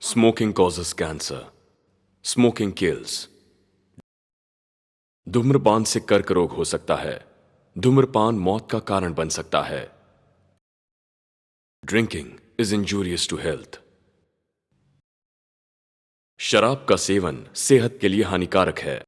Smoking causes cancer. Smoking kills. धूम्रपान से कर्क रोग हो सकता है. धूम्रपान मौत का कारण बन सकता है. Drinking is injurious to health. शराब का सेवन सेहत के लिए हानिकारक है.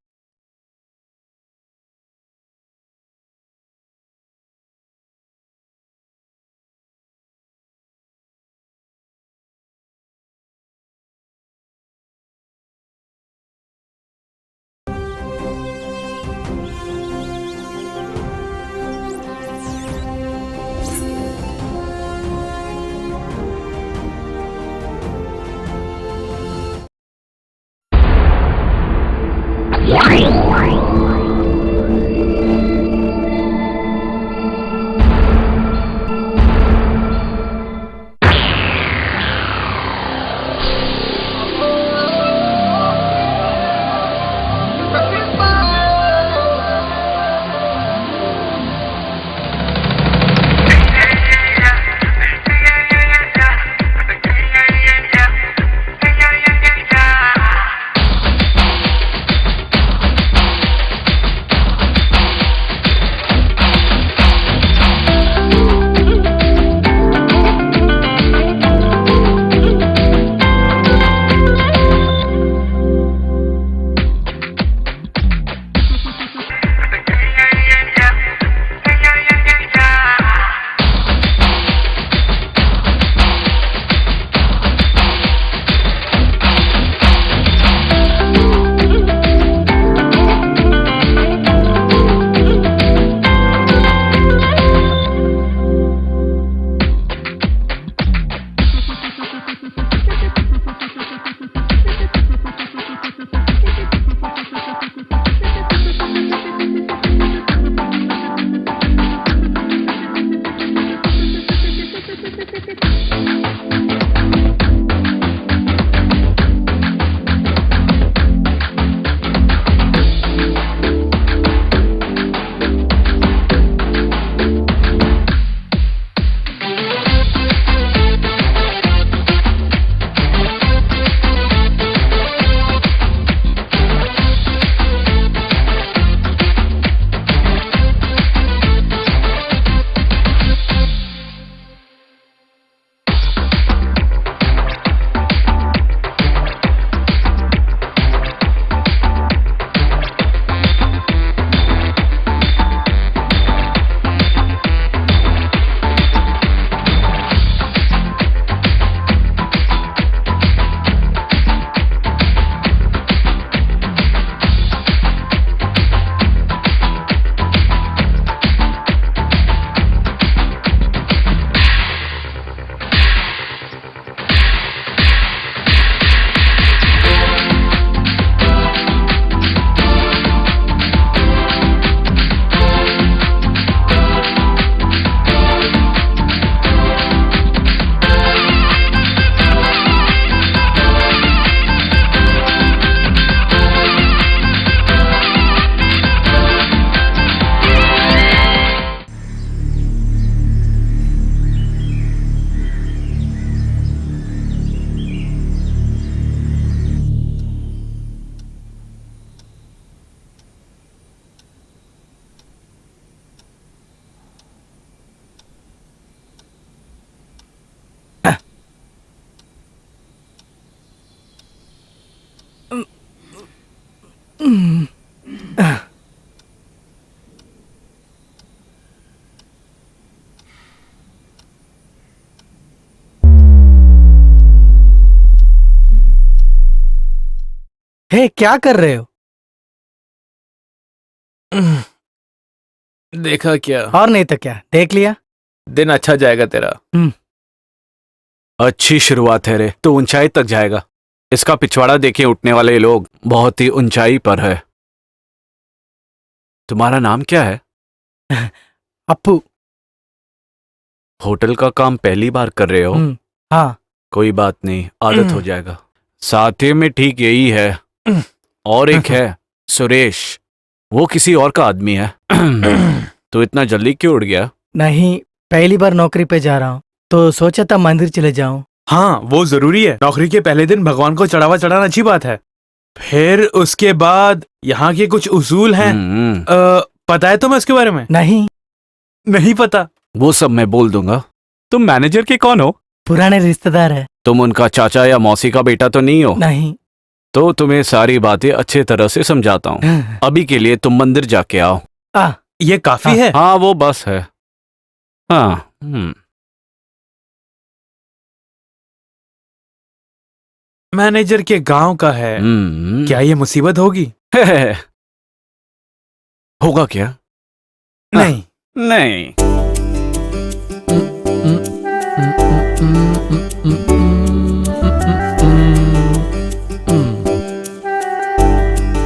हे, क्या कर रहे हो? देखा क्या? और नहीं तो क्या, देख लिया। दिन अच्छा जाएगा तेरा। अच्छी शुरुआत है रे, तो ऊंचाई तक जाएगा। इसका पिछवाड़ा देखिए, उठने वाले लोग बहुत ही ऊंचाई पर है। तुम्हारा नाम क्या है? अप्पू। होटल का काम पहली बार कर रहे हो? हाँ। कोई बात नहीं, आदत हो जाएगा। साथी में ठीक यही है। और एक है सुरेश, वो किसी और का आदमी है। तो इतना जल्दी क्यों उड़ गया? नहीं, पहली बार नौकरी पे जा रहा हूँ तो सोचा था मंदिर चले जाऊं। हाँ वो जरूरी है। नौकरी के पहले दिन भगवान को चढ़ावा चढ़ाना अच्छी बात है। फिर उसके बाद यहाँ के कुछ उसूल हैं। पता है तुम्हें उसके बारे में? नहीं, नहीं पता। वो सब मैं बोल दूंगा। तुम मैनेजर के कौन हो? पुराने रिश्तेदार है। तुम उनका चाचा या मौसी का बेटा तो नहीं हो? नहीं। तो तुम्हें सारी बातें अच्छे तरह से समझाता हूँ। अभी के लिए तुम मंदिर जाके आओ। ये काफी है। हाँ वो बस है। हाँ। मैनेजर के गांव का है। क्या ये मुसीबत होगी? होगा क्या? नहीं। नहीं।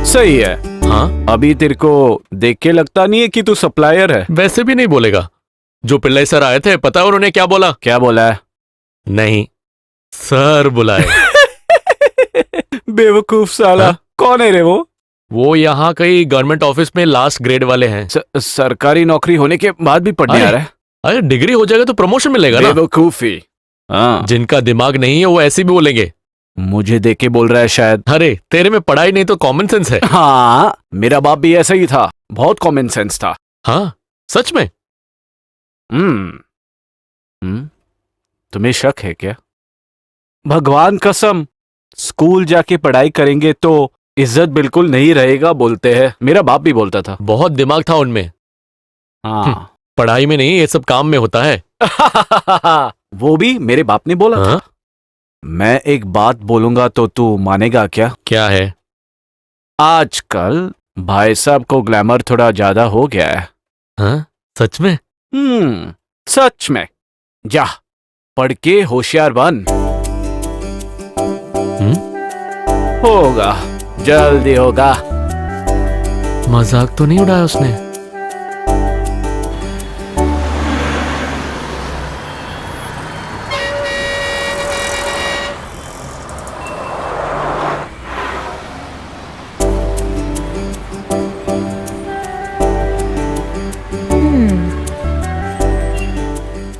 सही है। हाँ, अभी तेरे को देख के लगता नहीं है कि तू सप्लायर है। वैसे भी नहीं बोलेगा। जो पिल्लाई सर आए थे, पता है उन्होंने क्या बोला? क्या बोला है? नहीं, सर बुलाए। बेवकूफ साला। हाँ? कौन है रे वो? वो यहाँ कई गवर्नमेंट ऑफिस में लास्ट ग्रेड वाले हैं। सरकारी नौकरी होने के बाद भी पढ़ने आ रहा है। अरे डिग्री हो जाएगा तो प्रमोशन मिलेगा ना। बेवकूफी। हाँ। जिनका दिमाग नहीं है वो ऐसे भी बोलेंगे। मुझे देख के बोल रहा है शायद। अरे तेरे में पढ़ाई नहीं तो कॉमन सेंस है। हाँ मेरा बाप भी ऐसा ही था, बहुत कॉमन सेंस था। हाँ सच में। तुम्हें शक है क्या? भगवान कसम, स्कूल जाके पढ़ाई करेंगे तो इज्जत बिल्कुल नहीं रहेगा बोलते हैं। मेरा बाप भी बोलता था। बहुत दिमाग था उनमें। हाँ। पढ़ाई में नहीं, ये सब काम में होता है। वो भी मेरे बाप ने बोला था। मैं एक बात बोलूंगा तो तू मानेगा क्या? क्या है? आजकल भाई साहब को ग्लैमर थोड़ा ज्यादा हो गया है। हाँ सच में? सच में। जा पढ़ के होशियार बन। होगा, जल्दी होगा। मजाक तो नहीं उड़ाया उसने?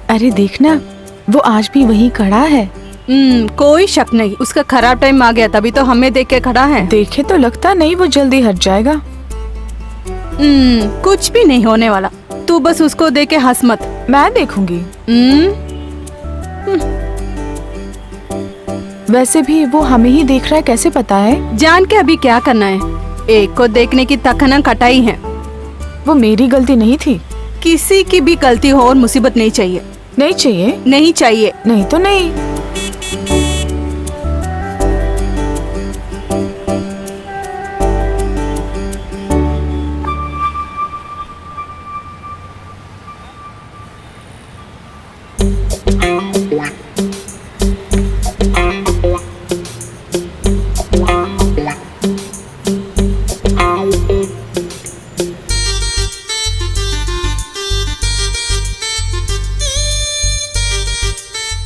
अरे देखना, वो आज भी वहीं खड़ा है। कोई शक नहीं, उसका खराब टाइम आ गया तभी तो हमें देख के खड़ा है। देखे तो लगता नहीं वो जल्दी हट जाएगा। कुछ भी नहीं होने वाला, तू बस उसको देख के हंस मत। मैं देखूंगी। वैसे भी वो हमें ही देख रहा है, कैसे पता है? जान के अभी क्या करना है, एक को देखने की तखना कटाई है। वो मेरी गलती नहीं थी। किसी की भी गलती हो और मुसीबत नहीं चाहिए। नहीं चाहिए? नहीं चाहिए। नहीं तो नहीं।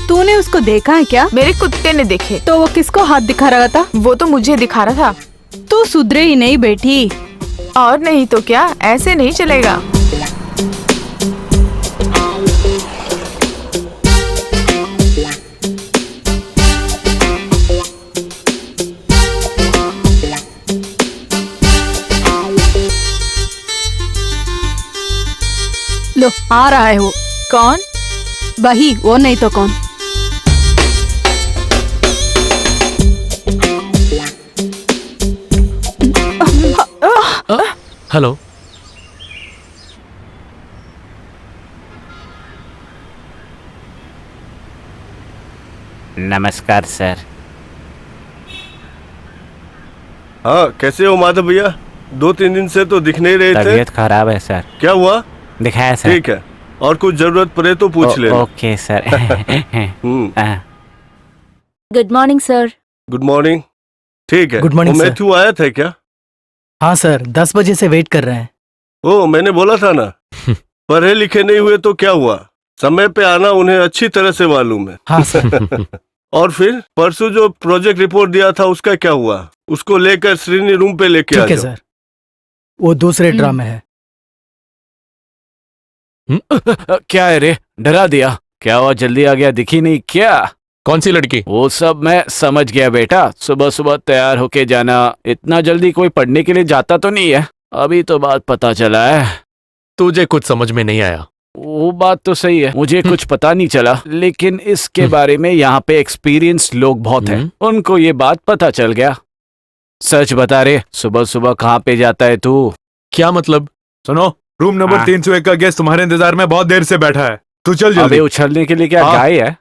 तूने उसको देखा है क्या? मेरे कुत्ते ने देखे। तो वो किसको हाथ दिखा रहा था? वो तो मुझे दिखा रहा था। तू सुधरे ही नहीं बेटी। और नहीं तो क्या, ऐसे नहीं चलेगा। लो आ रहा है वो। कौन? वही, वो नहीं तो कौन। हेलो। नमस्कार सर। हाँ कैसे हो माधव भैया? 2-3 दिन से तो दिख नहीं रहे थे। तबीयत खराब है सर। क्या हुआ? दिखाया सर। ठीक है, और कुछ जरूरत पड़े तो पूछ लेना। Okay sir. Good morning sir. Good morning. ठीक है। गुड मॉर्निंग वो सर। मैथ्यू आया था क्या? हाँ सर, 10 बजे से वेट कर रहे हैं। ओ मैंने बोला था ना, पढ़े लिखे नहीं हुए तो क्या हुआ, समय पे आना उन्हें अच्छी तरह से मालूम है। हाँ सर। और फिर परसों जो प्रोजेक्ट रिपोर्ट दिया था उसका क्या हुआ? उसको लेकर श्रीनी रूम पे लेके आ ठीक है जाओ। सर, वो दूसरे ड्रामे है। क्या है रे, डरा दिया? क्या हुआ, जल्दी आ गया, दिखी नहीं क्या? कौन सी लड़की? वो सब मैं समझ गया बेटा, सुबह सुबह तैयार होके जाना, इतना जल्दी कोई पढ़ने के लिए जाता तो नहीं है। अभी तो बात पता चला है। तुझे कुछ समझ में नहीं आया? वो बात तो सही है, मुझे कुछ पता नहीं चला, लेकिन इसके बारे में यहाँ पे एक्सपीरियंस लोग बहुत हैं, उनको ये बात पता चल गया। सच बता रे, सुबह सुबह कहाँ पे जाता है तू? क्या मतलब? सुनो, रूम नंबर 301 का गेस्ट तुम्हारे इंतजार में बहुत देर से बैठा है, तू चल अबे जल्दी। उछलने के लिए क्या हाँ। गाय है?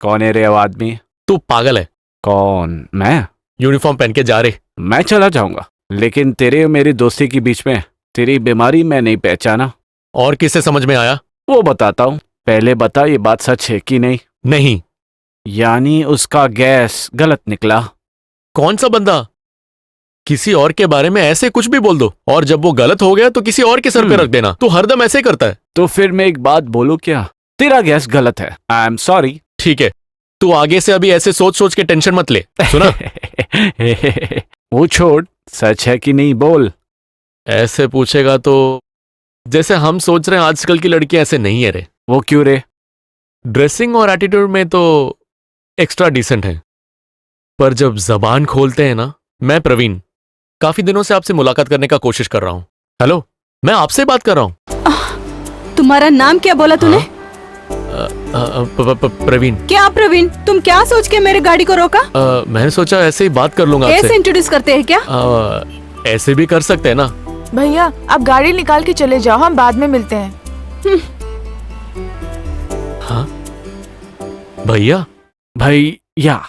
कौन है रे वो आदमी? तू पागल है? कौन? मैं? यूनिफॉर्म पहन के जा रहे। मैं चला जाऊंगा, लेकिन तेरे और मेरी दोस्ती के बीच में तेरी बीमारी मैं नहीं पहचाना। और किससे समझ में आया? वो बताता हूँ, पहले बता ये बात सच है कि नहीं? नहीं। यानी उसका गैस गलत निकला। कौन सा बंदा? किसी और के बारे में ऐसे कुछ भी बोल दो, और जब वो गलत हो गया तो किसी और के सर पे रख देना। तू हरदम ऐसे करता है। तो फिर मैं एक बात बोलूं क्या? तेरा गैस गलत है। I am sorry. ठीक है, तू आगे से अभी ऐसे सोच सोच के टेंशन मत ले, सुना? वो छोड़, सच है कि नहीं बोल। ऐसे पूछेगा तो जैसे हम सोच रहे हैं आजकल की लड़कियां ऐसे नहीं है रे। वो क्यों रे? ड्रेसिंग और एटीट्यूड में तो एक्स्ट्रा डिसेंट है, पर जब जबान खोलते हैं ना। मैं प्रवीण, काफी दिनों से आपसे मुलाकात करने का कोशिश कर रहा हूँ। हेलो, मैं आपसे बात कर रहा हूँ। तुम्हारा नाम क्या बोला तूने? प्रवीण। क्या प्रवीण? तुम क्या सोच के मेरे गाड़ी को रोका? मैंने सोचा ऐसे ही बात कर लूंगा ऐसे आपसे। इंट्रोड्यूस करते हैं क्या? ऐसे भी कर सकते हैं ना। भैया आप गाड़ी निकाल के चले जाओ, हम बाद में मिलते हैं। हाँ भैया? भैया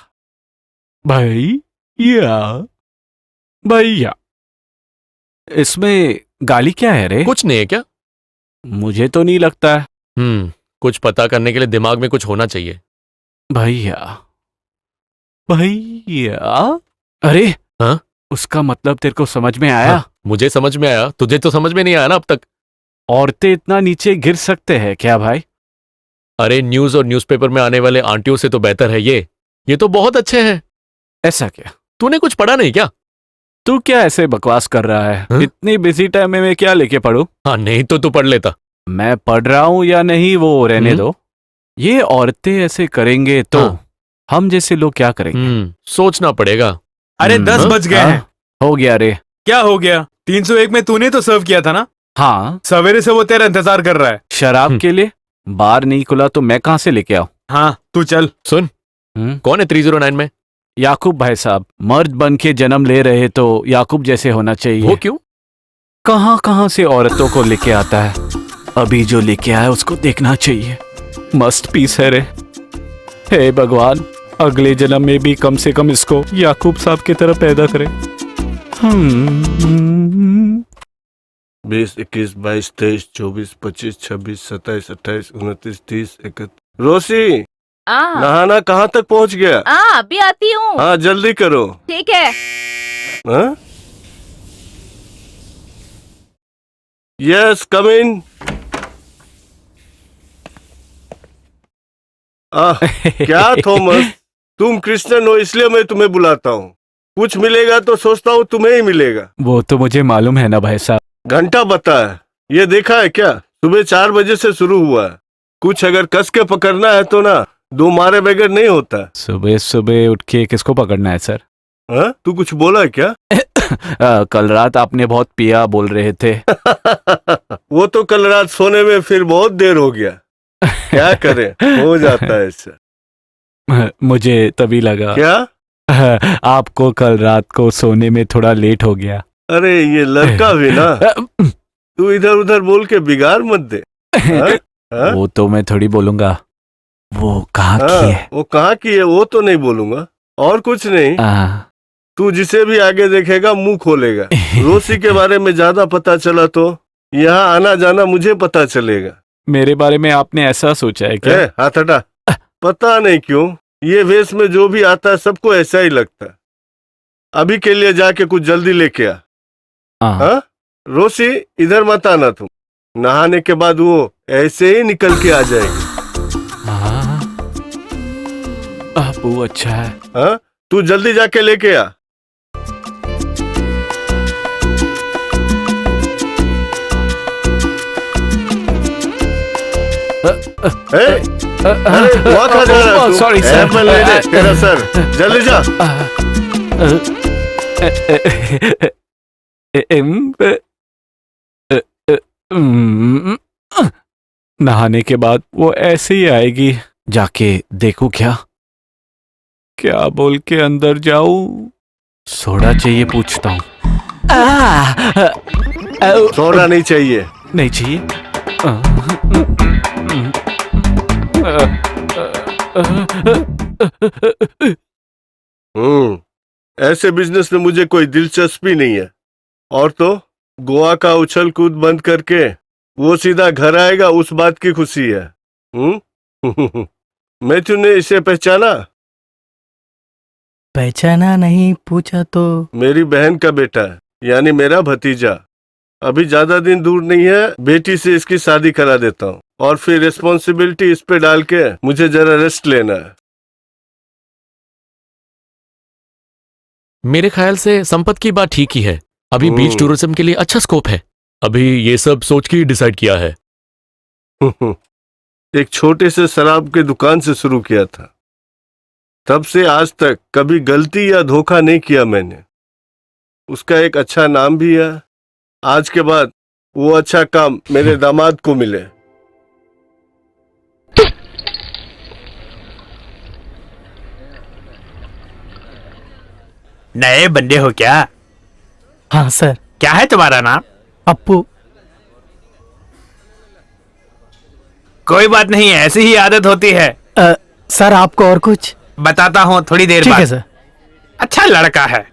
भैया भैया, इसमें गाली क्या है रे? कुछ नहीं है क्या? मुझे तो नहीं लगता है। कुछ पता करने के लिए दिमाग में कुछ होना चाहिए। भैया भैया, अरे हाँ? उसका मतलब तेरे को समझ में आया? हाँ, मुझे समझ में आया, तुझे तो समझ में नहीं आया ना अब तक। औरतें इतना नीचे गिर सकते हैं क्या भाई? अरे न्यूज और न्यूज़पेपर में आने वाले आंटियों से तो बेहतर है ये तो बहुत अच्छे हैं। ऐसा क्या? तूने कुछ पढ़ा नहीं क्या? तू क्या ऐसे बकवास कर रहा है? हाँ? इतनी बिजी टाइम में मैं क्या लेके पढ़ूं? हाँ, नहीं तो तू पढ़ लेता। मैं पढ़ रहा हूं या नहीं वो रहने दो। ये औरतें ऐसे करेंगे तो हम जैसे लोग क्या करेंगे? सोचना पड़ेगा। अरे 10 बज गए हैं। हो गया रे। क्या हो गया? 301 में तूने तो सर्व किया था ना? हाँ, सवेरे से वो तेरा इंतजार कर रहा है। शराब के लिए? बार नहीं खुला तो मैं कहाँ से लेके आऊं? हाँ, तू चल। सुन, कौन है 309 में? याकूब भाई साहब, मर्द बन के जन्म ले रहे तो याकूब जैसे होना चाहिए। वो क्यों? कहाँ कहाँ से औरतों को लेके आता है, अभी जो लेके आया उसको देखना चाहिए। मस्त पीस है रे। हे भगवान, अगले जन्म में भी कम से कम इसको याकूब साहब की तरह पैदा करे। 20, 21, 22, 23, 24, 25, 26, 27, 28, 29, 30, 31। रोसी, नहाना कहाँ तक पहुँच गया? अभी आती हूँ। हाँ, जल्दी करो। ठीक है। हाँ? यस, कम इन। क्या थॉमस, तुम क्रिश्चियन हो इसलिए मैं तुम्हें बुलाता हूँ। कुछ मिलेगा तो सोचता हूँ तुम्हें ही मिलेगा। वो तो मुझे मालूम है ना भाई साहब। घंटा बता है, ये देखा है क्या? सुबह 4 बजे से शुरू हुआ है। कुछ अगर कस के पकड़ना है तो ना, 2 मारे बगैर नहीं होता। सुबह सुबह उठ के किसको पकड़ना है सर? हाँ? तू कुछ बोला है क्या? कल रात आपने बहुत पिया बोल रहे थे। वो तो कल रात सोने में फिर बहुत देर हो गया। क्या करें, हो जाता है इससे। मुझे तभी लगा क्या? आपको कल रात को सोने में थोड़ा लेट हो गया। अरे ये लड़का भी ना, तू इधर उधर बोल के बिगाड़ मत दे। हाँ? वो तो मैं थोड़ी बोलूंगा। वो कहाँ की है? वो कहाँ की है वो तो नहीं बोलूंगा, और कुछ नहीं। तू जिसे भी आगे देखेगा मुंह खोलेगा। रोसी के बारे में ज्यादा पता चला तो यहाँ आना जाना मुझे पता चलेगा। मेरे बारे में आपने ऐसा सोचा है क्या? हाथ हटा। पता नहीं क्यों ये वेश में जो भी आता है सबको ऐसा ही लगता है। अभी के लिए जाके कुछ जल्दी लेके आ। हाँ? रोसी, इधर मत आना तुम। नहाने के बाद वो ऐसे ही निकल के आ जाएगी। वो अच्छा है। हाँ? तू जल्दी जाके लेके आ। अरे वहाँ कहाँ जा रहा है तू? Sorry sir. एप्पल ले ले तेरा सर, जल्दी जा। नहाने के बाद वो ऐसे ही आएगी। जाके देखूं क्या क्या बोल के अंदर जाऊं। सोडा चाहिए पूछता हूँ। सोना नहीं चाहिए। नहीं चाहिए। ऐसे बिजनेस में मुझे कोई दिलचस्पी नहीं है। और तो गोवा का उछल कूद बंद करके वो सीधा घर आएगा, उस बात की खुशी है। मैथ्यू ने इसे पहचाना? पहचाना नहीं, पूछा तो। मेरी बहन का बेटा है, यानी मेरा भतीजा। अभी ज्यादा दिन दूर नहीं है, बेटी से इसकी शादी करा देता हूँ और फिर रिस्पॉन्सिबिलिटी इस पे डाल के मुझे जरा रेस्ट लेना है। मेरे ख्याल से संपत की बात ठीक ही है। अभी बीच टूरिज्म के लिए अच्छा स्कोप है। अभी ये सब सोच के ही डिसाइड किया है। एक छोटे से शराब के दुकान से शुरू किया था, तब से आज तक कभी गलती या धोखा नहीं किया मैंने। उसका एक अच्छा नाम भी है। आज के बाद वो अच्छा काम मेरे दामाद को मिले। नए बंदे हो क्या? हाँ सर। क्या है तुम्हारा नाम? अप्पू। कोई बात नहीं, ऐसी ही आदत होती है। सर आपको और कुछ बताता हूँ थोड़ी देर ठीक बाद। है सर। अच्छा लड़का है।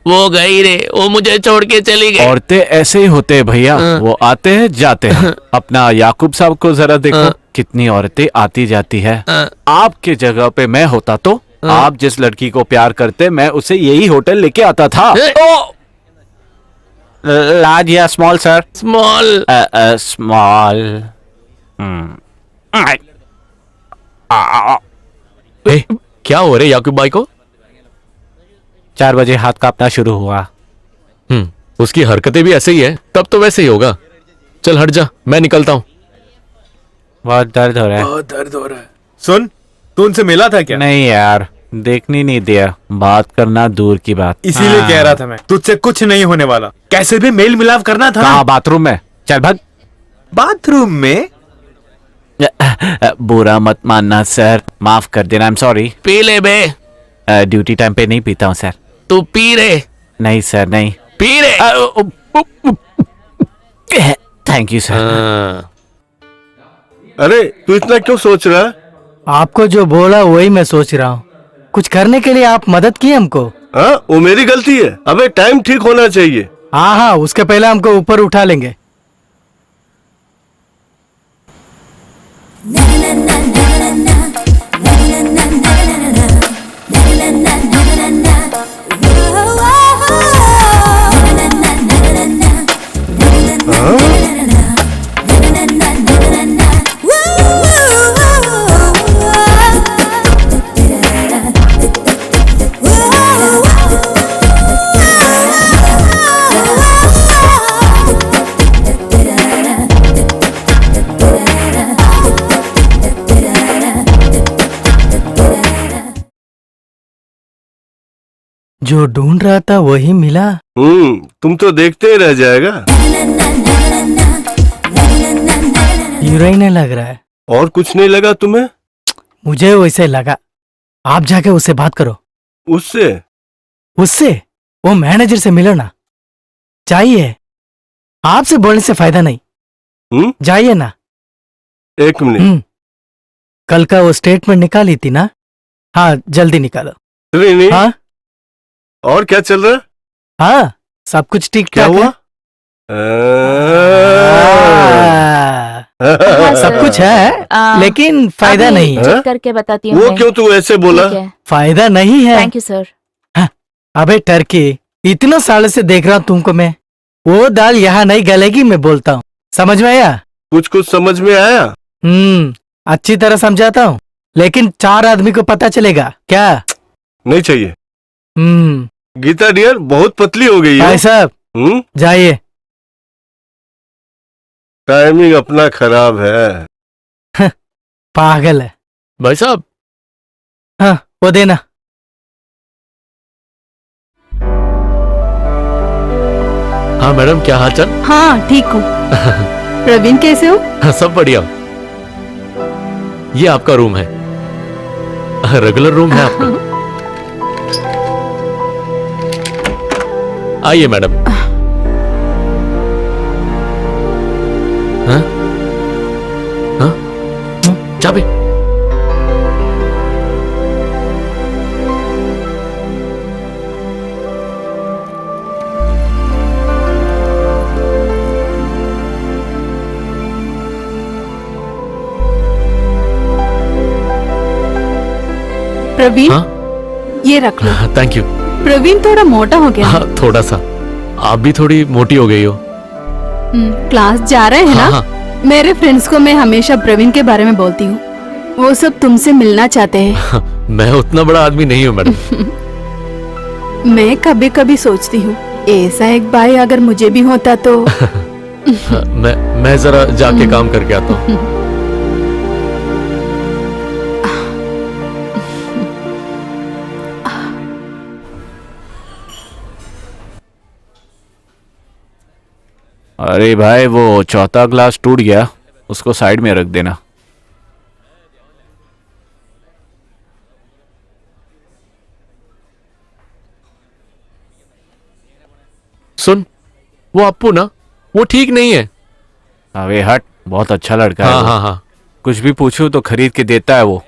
वो गई रे, वो मुझे छोड़ के चली गई। औरतें ऐसे ही होते हैं भैया, वो आते हैं जाते हैं। अपना याकूब साहब को जरा देखो, कितनी औरतें आती जाती है। आपके जगह पे मैं होता तो आप जिस लड़की को प्यार करते, मैं उसे यही होटल लेके आता था। लार्ज या स्मॉल सर? स्मॉल। स्मॉल। क्या हो रहे याकूब भाई को? 4 बजे हाथ कांपना शुरू हुआ। उसकी हरकतें भी ऐसे ही है, तब तो वैसे ही होगा। चल हट जा, मैं निकलता हूँ। बहुत दर्द हो रहा है। बहुत दर्द हो रहा है। सुन, तू उनसे मिला था क्या? नहीं यार, देखने नहीं दिया, बात करना दूर की बात। इसीलिए कह रहा था मैं, तुझसे कुछ नहीं होने वाला। कैसे भी मेल मिलाप करना था। कहाँ? बाथरूम में। चल भाग। बाथरूम में? बुरा मत मानना सर, माफ कर देना। I am sorry. पी ले बे। ड्यूटी टाइम पे नहीं पीता हूँ सर। तू पी रे। नहीं सर, नहीं पी रे। Thank you sir. अरे तू इतना क्यों सोच रहा है? आपको जो बोला वही मैं सोच रहा हूँ। कुछ करने के लिए आप मदद किए हमको। हाँ, वो मेरी गलती है। अबे टाइम ठीक होना चाहिए। हाँ हाँ, उसके पहले हमको ऊपर उठा लेंगे। जो ढूंढ रहा था वही मिला। तुम तो देखते ही रह जाएगा। हीरोइन लग रहा है। और कुछ नहीं लगा तुम्हें? मुझे वैसे लगा। आप जाके उससे बात करो। उससे? उससे? वो मैनेजर से मिलो ना। चाहिए। आपसे बोलने से फायदा नहीं। जाइए ना। एक मिनट। कल का वो स्टेटमेंट निकाली थी ना? हाँ, जल्दी निकालो। नहीं। हाँ? और क्या चल रहा है? हाँ, सब कुछ ठीक क्या ठाक हुआ? सब कुछ है, लेकिन फायदा नहीं है। चेक करके बताती हूँ। वो क्यों तू ऐसे बोला? फायदा नहीं है। Thank you sir. अबे टर्की, इतना साल से देख रहा हूँ तुमको मैं। वो दाल यहाँ नहीं गलेगी, मैं बोलता हूँ। समझ में आया? कुछ समझ में आया। अच्छी तरह समझाता हूँ, लेकिन 4 आदमी को पता चलेगा क्या? नहीं चाहिए। हम्म। गीता डियर बहुत पतली हो गई है। भाई साहब, जाइए। टाइमिंग अपना खराब है। पागल है। भाई साहब, हाँ, वो देना। हाँ मैडम, क्या हाल चाल? हाँ ठीक हूँ। प्रवीण कैसे हो? हाँ, सब बढ़िया। ये आपका रूम है, रेगुलर रूम है आपका। आइए मैडम। हाँ? हाँ? चाबी? प्रवीण, हाँ? ये रख लो। Thank you. प्रवीण थोड़ा मोटा हो गया है। हाँ, थोड़ा सा। आप भी थोड़ी मोटी हो गई हो। क्लास जा रहे हैं हाँ, ना? मेरे फ्रेंड्स को मैं हमेशा प्रवीण के बारे में बोलती हूँ। वो सब तुमसे मिलना चाहते हैं। मैं उतना बड़ा आदमी नहीं हूँ मैडम। मैं कभी कभी सोचती हूँ, ऐसा एक भाई अगर मुझे भी होता तो। मैं जरा जाके काम करके आता हूँ। अरे भाई, वो चौथा ग्लास टूट गया, उसको साइड में रख देना। सुन, वो अप्पू ना, वो ठीक नहीं है। अबे हट, बहुत अच्छा लड़का है हाँ वो। हाँ हाँ। कुछ भी पूछूं तो खरीद के देता है वो।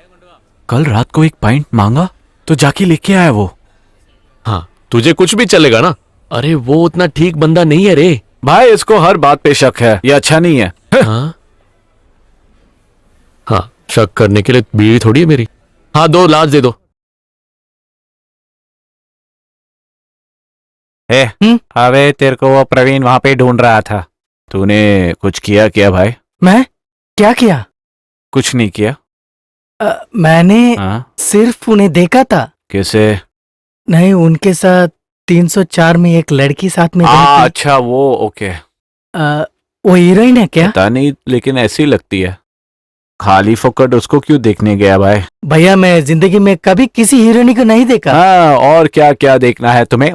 कल रात को एक पाइंट मांगा तो जाके लेके आया वो। हाँ, तुझे कुछ भी चलेगा ना। अरे वो उतना ठीक बंदा नहीं है रे। भाई, इसको हर बात पे शक है, ये अच्छा नहीं है। हाँ हाँ, शक करने के लिए बीवी थोड़ी है मेरी। हाँ, 2 लाख दे दो। अबे, तेरे को वो प्रवीण वहां पे ढूंढ रहा था। तूने कुछ किया क्या भाई? मैं क्या किया? कुछ नहीं किया। मैंने हाँ? सिर्फ उन्हें देखा था। कैसे? नहीं, उनके साथ 304 में एक लड़की साथ में गई थी। अच्छा, वो ओके। वो हीरोइन है क्या? पता नहीं, लेकिन ऐसी लगती है। खाली फोकट उसको क्यों देखने गया भाई? भैया, मैं जिंदगी में कभी किसी हीरोइन को नहीं देखा। हाँ, और क्या क्या देखना है तुम्हें?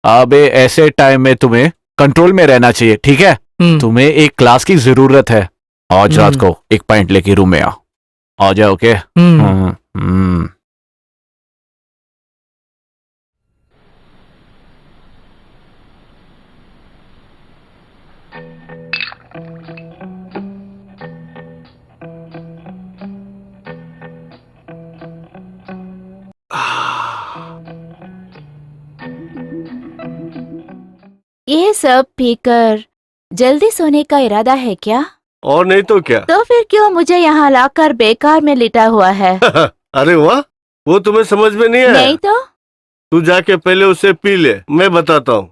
अबे, ऐसे टाइम में तुम्हें कंट्रोल में रहना चाहिए, ठीक है? तुम्हें एक क्लास की जरूरत है। आज रात को एक पॉइंट लेके रूम में आ जाओ, ओके? ये सब पीकर जल्दी सोने का इरादा है क्या? और नहीं तो क्या। तो फिर क्यों मुझे यहाँ लाकर बेकार में लिटा हुआ है? अरे वाह, वो तुम्हें समझ में नहीं आया? नहीं तो? तू जाके पहले उसे पी ले, मैं बताता हूँ।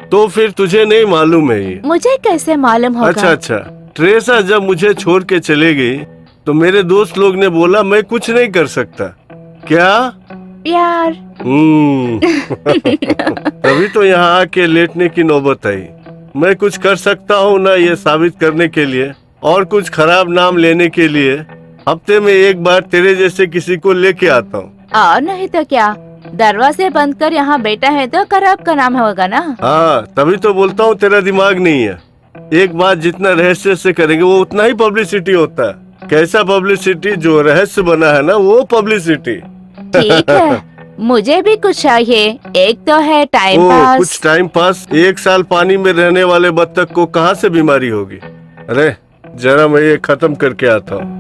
तो फिर तुझे नहीं मालूम है ये? मुझे कैसे मालूम होगा? अच्छा अच्छा, ट्रेसा जब मुझे छोड़ के चले गई तो मेरे दोस्त लोग ने बोला मैं कुछ नहीं कर सकता। क्या? प्यार। तभी तो यहाँ आके लेटने की नौबत आई। मैं कुछ कर सकता हूँ ना, ये साबित करने के लिए और कुछ खराब नाम लेने के लिए हफ्ते में एक बार तेरे जैसे किसी को लेके आता हूँ। और नहीं तो क्या, दरवाजे बंद कर यहाँ बैठा है तो खराब का नाम होगा ना। हाँ, तभी तो बोलता हूँ तेरा दिमाग नहीं है। एक बात जितना रहस्य से करेंगे वो उतना ही पब्लिसिटी होता है। कैसा पब्लिसिटी? जो रहस्य बना है ना, वो पब्लिसिटी। ठीक है, मुझे भी कुछ चाहिए। एक तो है टाइम पास। कुछ टाइम पास? 1 साल पानी में रहने वाले बत्तख को कहाँ से बीमारी होगी? अरे जरा मैं ये खत्म करके आता हूँ।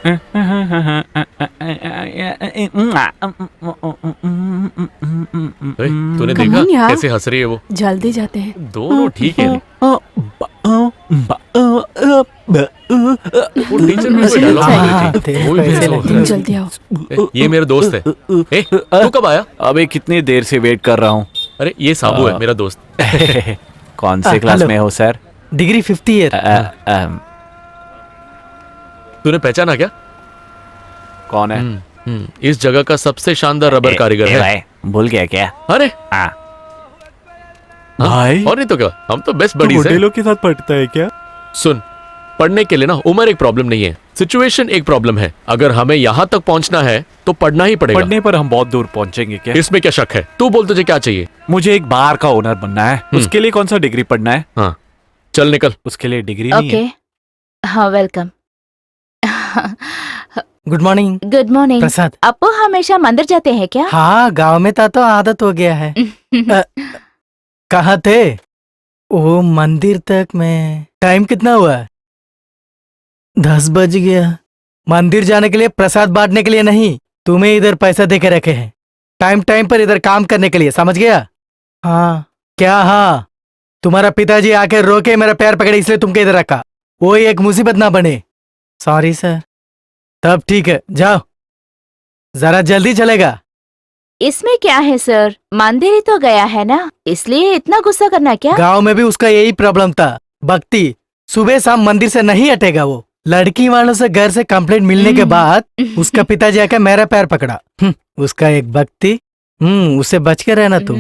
तूने Come देखा on यार। कैसे हंस रही है वो? जल्दी जाते हैं। दोनों ठीक है। वो टीचर भी कोई डायलॉग बोल रही थी, वो भी मेरे को तुम जल्दी आओ। ये मेरा दोस्त है। तू कब आया? अबे कितनी देर से वेट कर रहा हूँ। अरे ये साबू है मेरा दोस्त। कौन से क्लास हेलो। में हो सर? Degree 5th year. तूने पहचाना क्या? कौन है? इस जगह का सबसे शानदार रबर कारीगर है। भाई भूल गया क्या? अरे भाई और नहीं तो क्या, हम तो बेस्ट बडीज हैं। लोग के साथ पढ़ता है क्या? सुन, पढ़ने के लिए ना उम्र एक प्रॉब्लम नहीं है, सिचुएशन एक प्रॉब्लम है। अगर हमें यहाँ तक पहुँचना है तो पढ़ना ही पड़ेगा। पढ़ने पर हम बहुत दूर पहुंचेंगे क्या? इसमें क्या शक है? तू बोल, तुझे क्या चाहिए? मुझे एक बार का ओनर बनना है। उसके लिए कौन सा डिग्री पढ़ना है? हाँ चल निकल। उसके लिए डिग्री नहीं है। ओके, हाँ welcome. Good morning good morning. प्रसाद। आपको हमेशा मंदिर जाते हैं क्या? हाँ, गांव में था तो आदत हो गया है। कहाँ थे? ओ मंदिर तक में टाइम कितना हुआ? 10 बज गया। मंदिर जाने के लिए, प्रसाद बांटने के लिए नहीं, तुम्हें इधर पैसा दे के रखे हैं, टाइम टाइम पर इधर काम करने के लिए, समझ गया? हाँ क्या? हाँ, तुम्हारा पिताजी आके रोके मेरा पैर पकड़े इसलिए तुमको इधर रखा। वो एक मुसीबत ना बने। Sorry sir. तब ठीक है, जाओ, जरा जल्दी चलेगा। इसमें क्या है सर, मंदिर ही तो गया है ना, इसलिए इतना गुस्सा करना क्या? गांव में भी उसका यही प्रॉब्लम था। भक्ति सुबह शाम मंदिर से नहीं हटेगा वो। लड़की वालों से घर से कंप्लेंट मिलने के बाद उसका पिताजी आके मेरा पैर पकड़ा। उसका एक भक्ति। उससे बच के रहना तुम।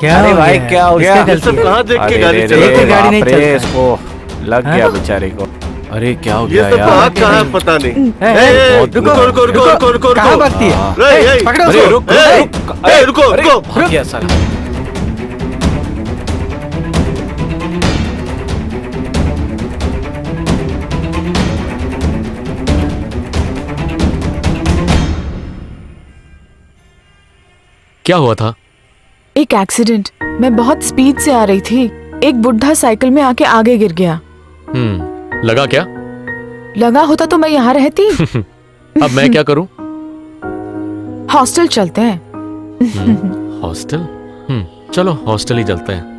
क्या अरे हो भाई गया? क्या हो किसका गया? गलती सब है? कहाँ देख के अरे गाड़ी रे चला रे, एक ही गाड़ी बाप नहीं रे, चलता है। इसको लग हाँ? गया बेचारे को। अरे क्या हो ये गया सब यार? कहाँ कहाँ है पता नहीं। ए, रुको रुको रुको रुको रुको कहाँ रुको। भक्ति है? ए, ए, पकड़ो अरे, उसको। रुक, ए, रुक, ए, रुको अरे, रुको। भाग गया साला। क्या हुआ था? एक एक्सीडेंट। मैं बहुत स्पीड से आ रही थी, एक बुढ़ा साइकिल में आके आगे गिर गया। लगा क्या? लगा होता तो मैं यहाँ रहती। अब मैं क्या करूं? हॉस्टल चलते हैं। हॉस्टल? चलो हॉस्टल ही चलते हैं।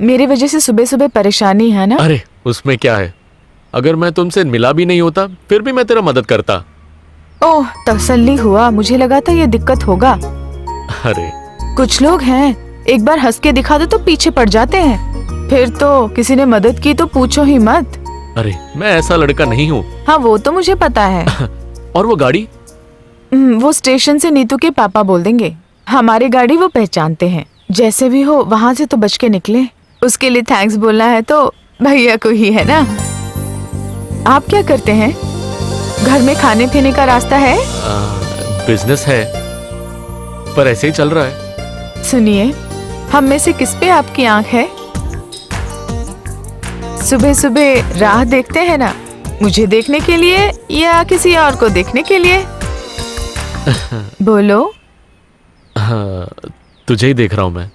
मेरी वजह से सुबह सुबह परेशानी है ना? अरे उसमें क्या है, अगर मैं तुमसे मिला भी नहीं होता फिर भी मैं तेरा मदद करता। ओह तसल्ली हुआ, मुझे लगा था ये दिक्कत होगा। अरे कुछ लोग हैं, एक बार हंस के दिखा दो तो पीछे पड़ जाते हैं, फिर तो किसी ने मदद की तो पूछो ही मत। अरे मैं ऐसा लड़का नहीं हूँ। हाँ वो तो मुझे पता है। और वो गाड़ी? वो स्टेशन से नीतू के पापा बोल देंगे, हमारी गाड़ी वो पहचानते हैं। जैसे भी हो वहाँ से तो बच के निकले। उसके लिए थैंक्स बोलना है तो भैया को ही है ना। आप क्या करते हैं? घर में खाने पीने का रास्ता है? बिजनेस है पर ऐसे ही चल रहा है। सुनिए, हम में से किस पे आपकी आंख है? सुबह सुबह राह देखते हैं ना, मुझे देखने के लिए या किसी और को देखने के लिए? बोलो। हाँ, तुझे ही देख रहा हूँ मैं।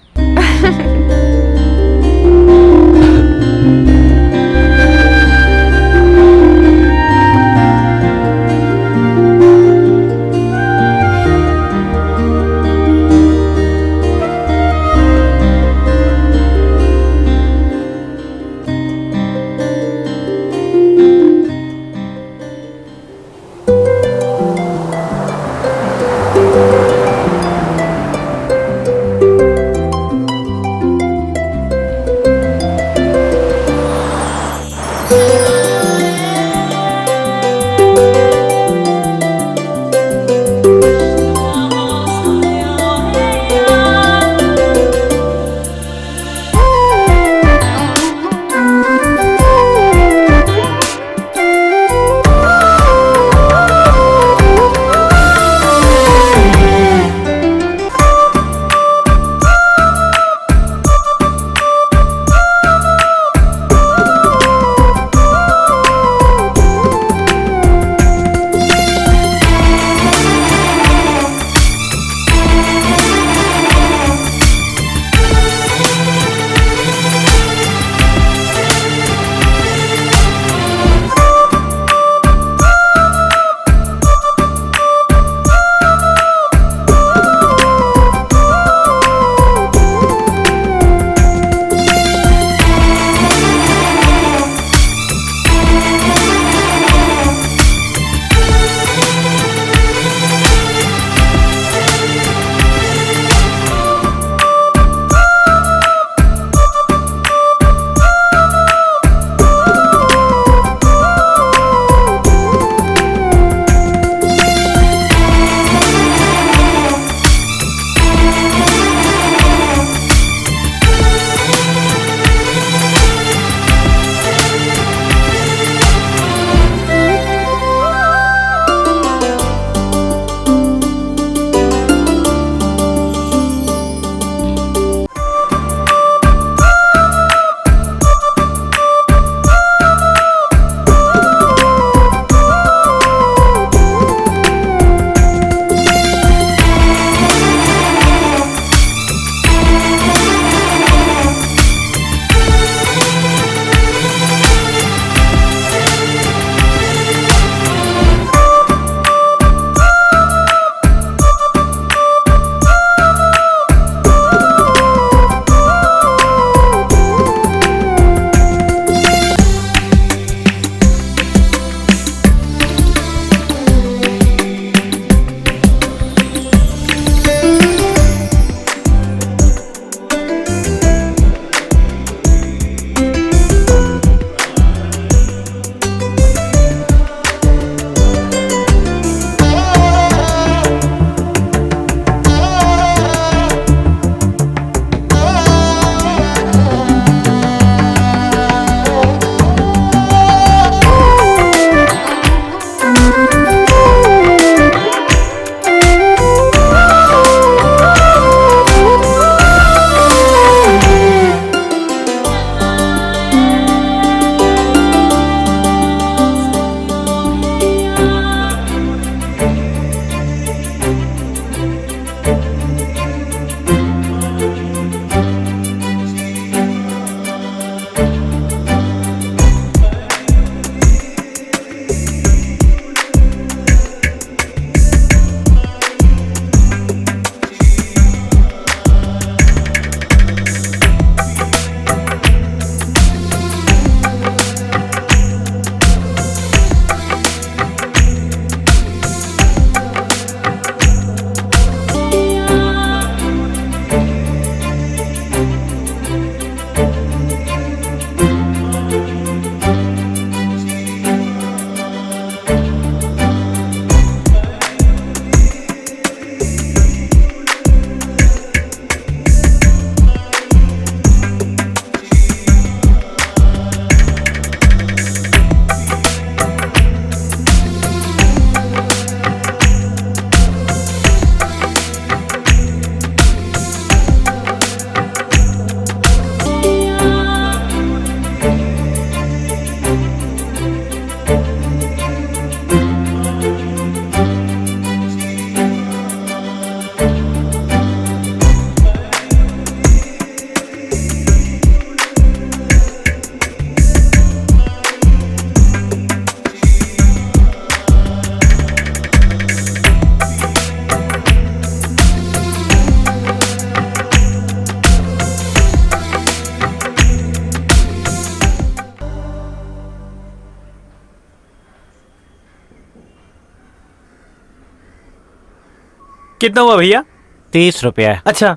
कितना हुआ भैया? 30 रुपया। अच्छा,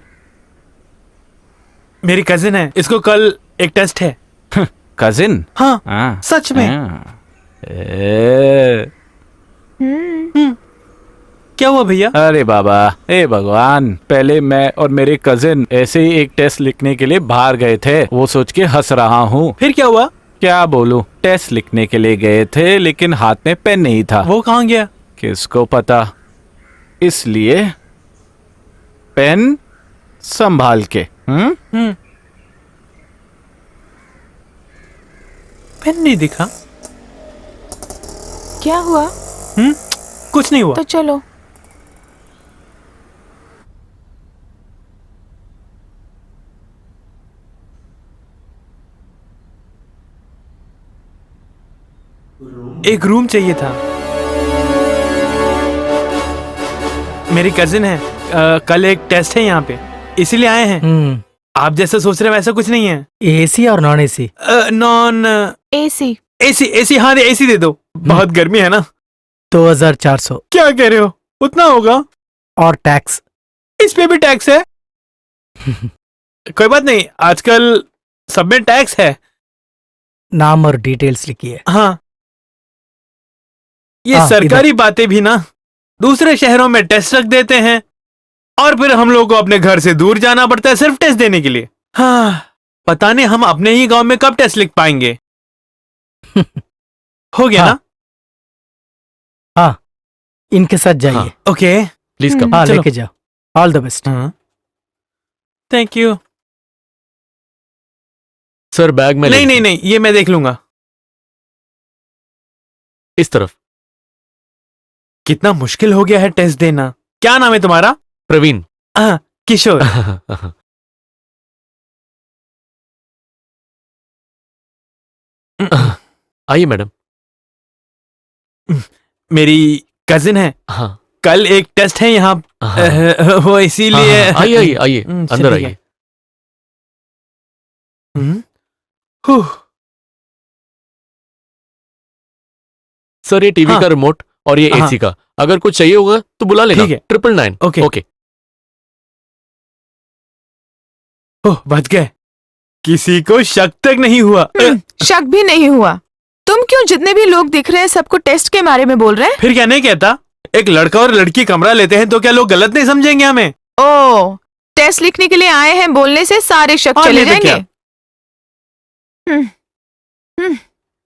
मेरी कजिन है, इसको कल एक टेस्ट है। कजिन? हाँ, हाँ सच में। हाँ। ए, क्या हुआ भैया? अरे बाबा, हे भगवान, पहले मैं और मेरे कजिन ऐसे ही एक टेस्ट लिखने के लिए बाहर गए थे। वो सोच के हंस रहा हूँ। फिर क्या हुआ? क्या बोलूं, टेस्ट लिखने के लिए गए थे लेकिन हाथ में पेन नहीं था। वो कहाँ गया? किसको पता, इसलिए पेन संभाल के। पेन नहीं दिखा। क्या हुआ? कुछ नहीं हुआ। तो चलो। एक रूम चाहिए था। मेरी कजिन है, कल एक टेस्ट है यहाँ पे, इसीलिए आए हैं। आप जैसा सोच रहे हैं वैसा कुछ नहीं है। एसी और non AC? Non AC. AC. AC, हाँ एसी दे दो, बहुत गर्मी है ना। 2400। क्या कह रहे हो, उतना होगा? और टैक्स? इस पे भी टैक्स है? कोई बात नहीं, आजकल सब में टैक्स है। नाम और डिटेल्स लिखिए। हाँ, ये हाँ, सरकारी बातें भी ना दूसरे शहरों में टेस्ट रख देते हैं और फिर हम लोग को अपने घर से दूर जाना पड़ता है सिर्फ टेस्ट देने के लिए। हाँ, पता नहीं हम अपने ही गांव में कब टेस्ट लिख पाएंगे। हो गया हाँ, ना? हाँ, इनके साथ जाइए। हाँ। Okay, please come. हाँ, चलो। लेके जाओ। All the best. Thank you. Sir bag में नहीं नहीं नहीं, ये मैं देख लूंगा। इस तरफ। कितना मुश्किल हो गया है टेस्ट देना। क्या नाम है तुम्हारा? प्रवीण। हाँ, किशोर। आइए मैडम। मेरी कजिन है, हाँ कल एक टेस्ट है यहाँ, हाँ। वो इसीलिए। आइए आइए आइए, अंदर चलिए। आइए। हुँ। सर ये टीवी हाँ। का रिमोट और ये हाँ। एसी का, अगर कुछ चाहिए होगा तो बुला लेना। ठीक है। 999। ओके। ओके। ओह, बच गए, किसी को शक तक नहीं हुआ। शक भी नहीं हुआ। तुम क्यों जितने भी लोग दिख रहे हैं सबको टेस्ट के बारे में बोल रहे हैं? फिर क्या नहीं कहता, एक लड़का और लड़की कमरा लेते हैं तो क्या लोग गलत नहीं समझेंगे हमें? ओ, टेस्ट लिखने के लिए आए हैं बोलने से सारे शक और चले नहीं तो जाएंगे।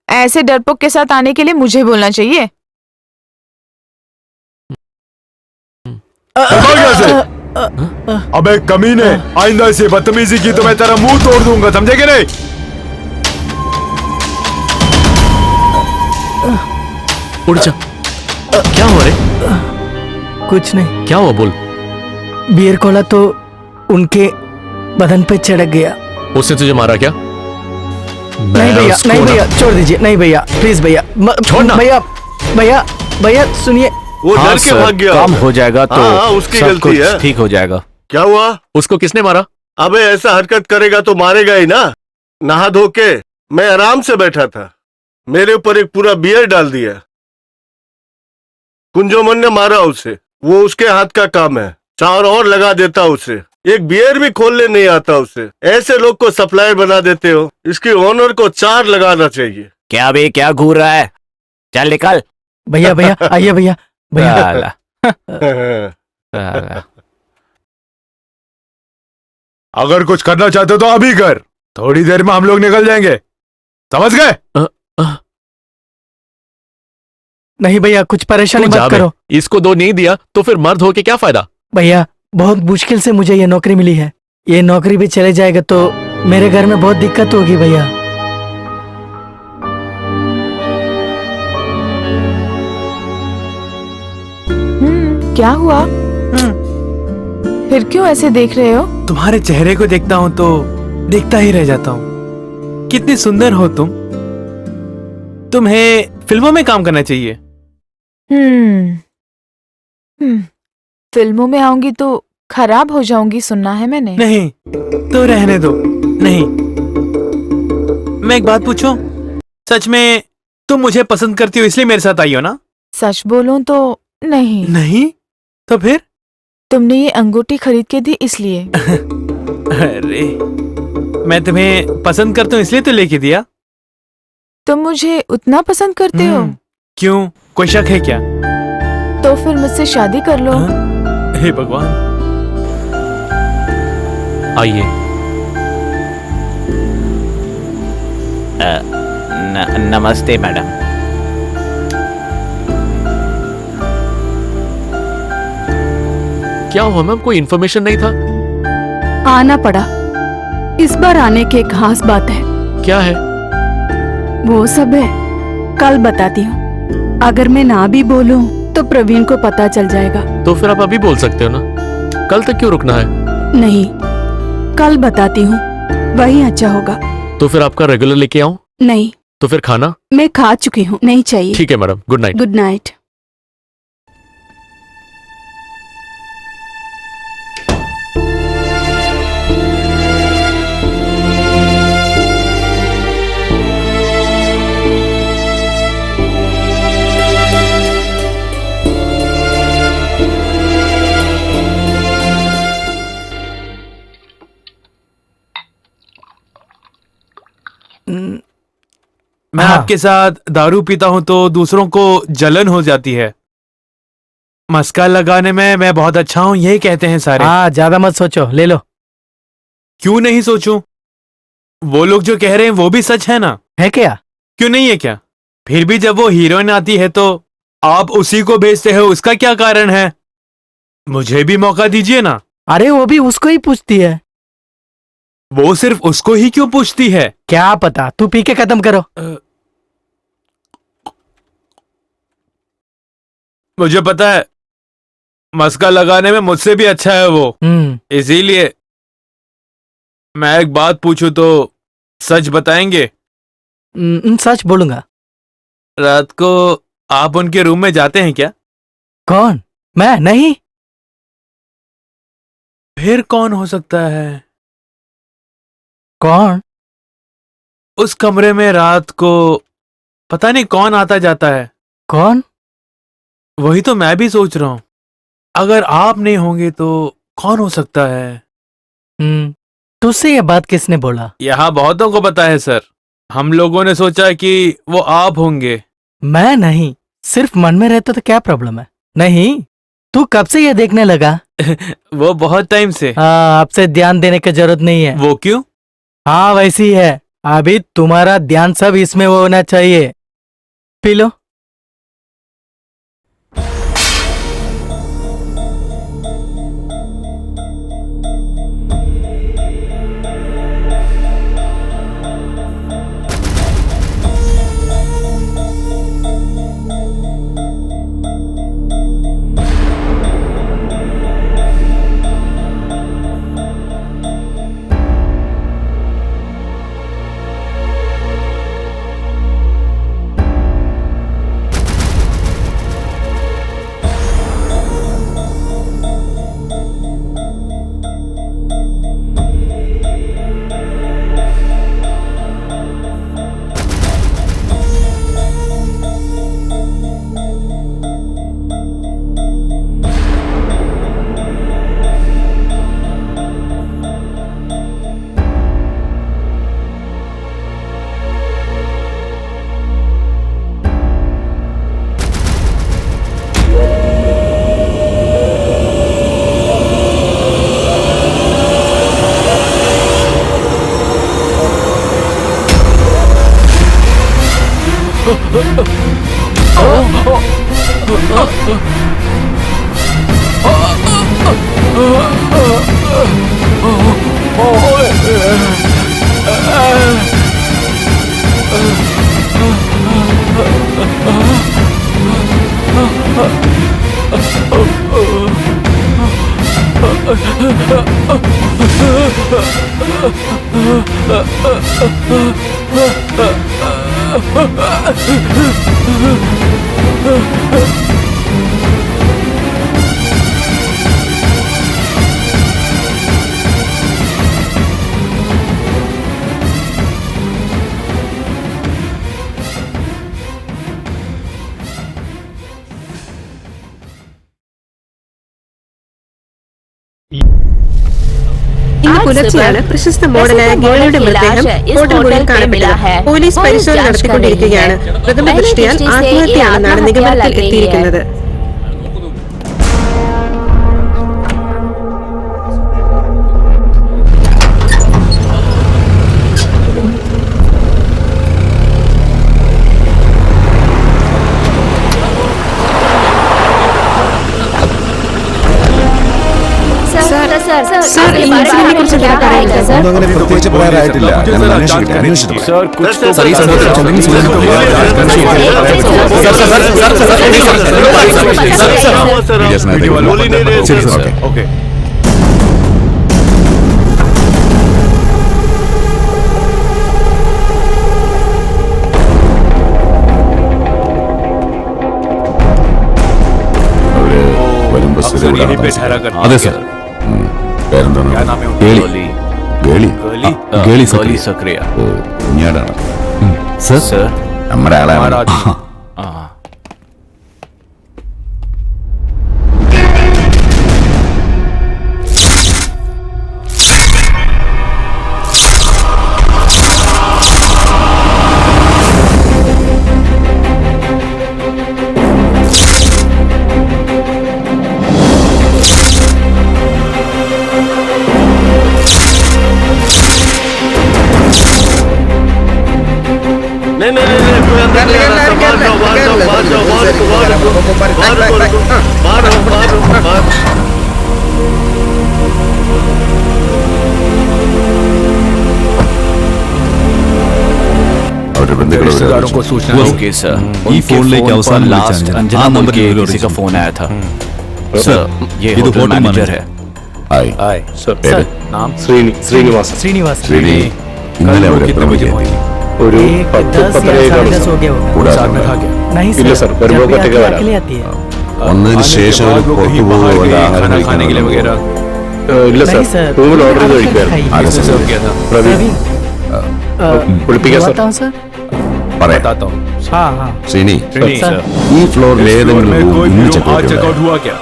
ऐसे डरपोक के साथ आने के लिए मुझे बोलना चाहिए। अबे कमीने, आइंदा से बदतमीजी की तो मैं तेरा मुंह तोड़ दूंगा, समझे कि नहीं? उड़ जा। क्या हुआ रे? कुछ नहीं। क्या हुआ बोल। बियर खोला तो उनके बदन पे चढ़क गया। उसने तुझे मारा क्या? नहीं भैया, नहीं भैया, छोड़ दीजिए। नहीं भैया, प्लीज भैया, छोड़ना। भैया, भैया, भैया सुनिए। वो हाँ डर के सर, भाग गया। काम हो जाएगा तो हाँ, उसकी सब गलती कुछ है। ठीक हो जाएगा। क्या हुआ? उसको किसने मारा? अबे ऐसा हरकत करेगा तो मारेगा ही ना। नहा धो के मैं आराम से बैठा था, मेरे ऊपर एक पूरा बियर डाल दिया। कुंजोमन ने मारा उसे, वो उसके हाथ का काम है। 4 और लगा देता उसे, एक बियर भी खोलने नहीं आता उसे। ऐसे लोग को सप्लायर बना देते हो, इसकी ओनर को 4 लगाना चाहिए। क्या बे, क्या घूर रहा है? चल निकल। भैया, भैया, आइए भैया, भैया। साला, साला। अगर कुछ करना चाहते हो तो अभी कर, थोड़ी देर में हम लोग निकल जाएंगे, समझ गए? नहीं भैया, कुछ परेशानी तू जा मत बे। करो। इसको 2 नहीं दिया तो फिर मर्द होके क्या फायदा? भैया, बहुत मुश्किल से मुझे ये नौकरी मिली है। ये नौकरी भी चले जाएगा तो मेरे घर में बहुत दिक्कत होगी भैया। क्या हुआ? फिर क्यों ऐसे देख रहे हो? तुम्हारे चेहरे को देखता हूँ तो देखता ही रह जाता हूँ। कितनी सुंदर हो तुम। तुम्हें फिल्मों में काम करना चाहिए। फिल्मों में आऊंगी तो खराब हो जाऊंगी, सुनना है मैंने। नहीं तो रहने दो। नहीं, मैं एक बात पूछूं? सच में तुम मुझे पसंद करती हो इसलिए मेरे साथ आई हो ना? सच बोलूं तो नहीं। नहीं तो फिर? तुमने ये अंगूठी खरीद के दी इसलिए। अरे मैं तुम्हें पसंद करता हूँ इसलिए तो लेके दिया। तुम मुझे उतना पसंद करते हो क्यों, कोई शक है क्या? तो फिर मुझसे शादी कर लो। हे भगवान। आइए। नमस्ते मैडम। क्या हुआ मैम, कोई इन्फॉर्मेशन नहीं था? आना पड़ा। इस बार आने की एक खास बात है। क्या है? वो सब है, कल बताती हूँ। अगर मैं ना भी बोलूं तो प्रवीण को पता चल जाएगा। तो फिर आप अभी बोल सकते हो ना, कल तक क्यों रुकना है? नहीं, कल बताती हूँ, वही अच्छा होगा। तो फिर आपका रेगुलर लेके आऊं? नहीं, तो फिर खाना? मैं खा चुकी हूँ, नहीं चाहिए। ठीक है madam, good night. Good night. मैं हाँ। आपके साथ दारू पीता हूं तो दूसरों को जलन हो जाती है। मस्का लगाने में मैं बहुत अच्छा हूं, यही कहते हैं सारे। हाँ, ज्यादा मत सोचो, ले लो। क्यों नहीं सोचूं? वो लोग जो कह रहे हैं वो भी सच है ना? है क्या? क्यों नहीं है क्या? फिर भी जब वो हीरोइन आती है तो आप उसी को भेजते हो, उसका क्या कारण है? मुझे भी मौका दीजिए ना। अरे वो भी उसको ही पूछती है। वो सिर्फ उसको ही क्यों पूछती है? क्या पता, तू पी के खत्म करो। मुझे पता है, मस्का लगाने में मुझसे भी अच्छा है वो। इसीलिए मैं एक बात पूछूं तो सच बताएंगे? सच बोलूंगा। रात को आप उनके रूम में जाते हैं क्या? कौन? मैं नहीं। फिर कौन हो सकता है? कौन? उस कमरे में रात को पता नहीं कौन आता जाता है। कौन? वही तो मैं भी सोच रहा हूं। अगर आप नहीं होंगे तो कौन हो सकता है? तुझसे ये बात किसने बोला? यहाँ बहुतों को पता है सर। हम लोगों ने सोचा कि वो आप होंगे। मैं नहीं, सिर्फ मन में रहता तो क्या प्रॉब्लम है? नहीं, तू कब से ये देखने लगा? वो बहुत टाइम से। हाँ, अब से ध्यान देने की जरूरत नहीं है। वो क्यों? हाँ, वैसी है। अभी तुम्हारा ध्यान सब इसमें होना चाहिए। P low. പുലർച്ചെയാണ് പ്രശസ്ത മോഡലായ ഗേളിയുടെ മൃതദേഹം ഹോട്ടൽ മുറിയിൽ കാണപ്പെട്ടത്. പോലീസ് പരിശോധന നടത്തിക്കൊണ്ടിരിക്കുകയാണ്. പ്രഥമ ദൃഷ്ടിയാൽ ആത്മഹത്യയാണെന്നാണ് നിഗമനത്തിൽ എത്തിയിരിക്കുന്നത്. सर इन्सिडेंट कुछ क्या करेंगे सर? അങ്ങനെ പ്രത്യേകിച്ച് പറയാറായിട്ടില്ല. ഞാൻ അന്വേഷിക്കട്ടെ. सर कुछ तो सर, ये सब चंदनी सुनने को मिला। बोली नहीं रहे ശരി थे। Sir, okay. അവര് വരുമ്പോ अक्सर സ്ഥിരം यहीं पे ഇവിടെ ठहरा करते അതെ हैं। സർ. പേരെന്താണ്? क्या नाम है उनका? ഗേളി. ഗേളി ഗേളി. ഗേളി ഗോലി സക്രിയ. സക്രിയ ഓ, കുഞ്ഞാടാണ്. സർ, സർ നമ്മുടെ ആളാണ്. हमारा आदमी। नहीं नहीं नहीं कोई अंदर नहीं आ रहा। बाहर जाओ बाहर जाओ बाहर जाओ बाहर അവരുടെ ബന്ധുക്കൾ रिश्तेदारों को सूचना दो। ओके सर ഈ ഫോണിലേക്ക് അവസാനം लास्ट വിളിച്ച अंजना ആ बोल നമ്പറിൽ के ഒരു किसी का original. फोन आया था सर ये ഇത് होटल hotel मैनेजर manager. है ആയി. आए പേര്? नाम श्रीनिवास ശ്രീനി. ഇന്നലെ അവരെ कितने बजे എത്തി. पहुंची? एक 10 या 10:30 हो गया होगा। കൂടാതെ साथ में था क्या? नहीं सर जब भी आती है, अकेले आती है। വന്നതിന് आने के ശേഷം बाद അവർ वो പുറത്തു कहीं പോകുക बाहर വല്ല गए, ആഹാരം खाना खाने के लिए കഴിക്കാനോ? वगैरह नहीं सर रूम ऑर्डर खाइए। ആരാ किसने സർ? सर्व किया था? प्रवीण വിളിപ്പിക്കാം സർ. बताऊं सर? പറയാം. बताता हूँ। हाँ हाँ ശ്രീനി, श्रीनी, सर। ഈ ഫ്ലോറിൽ इस फ्लोर ഏതെങ്കിലും में room कोई ഇന്ന് भी check रूम out आज ചെയ്തോ? चेकआउट हुआ क्या?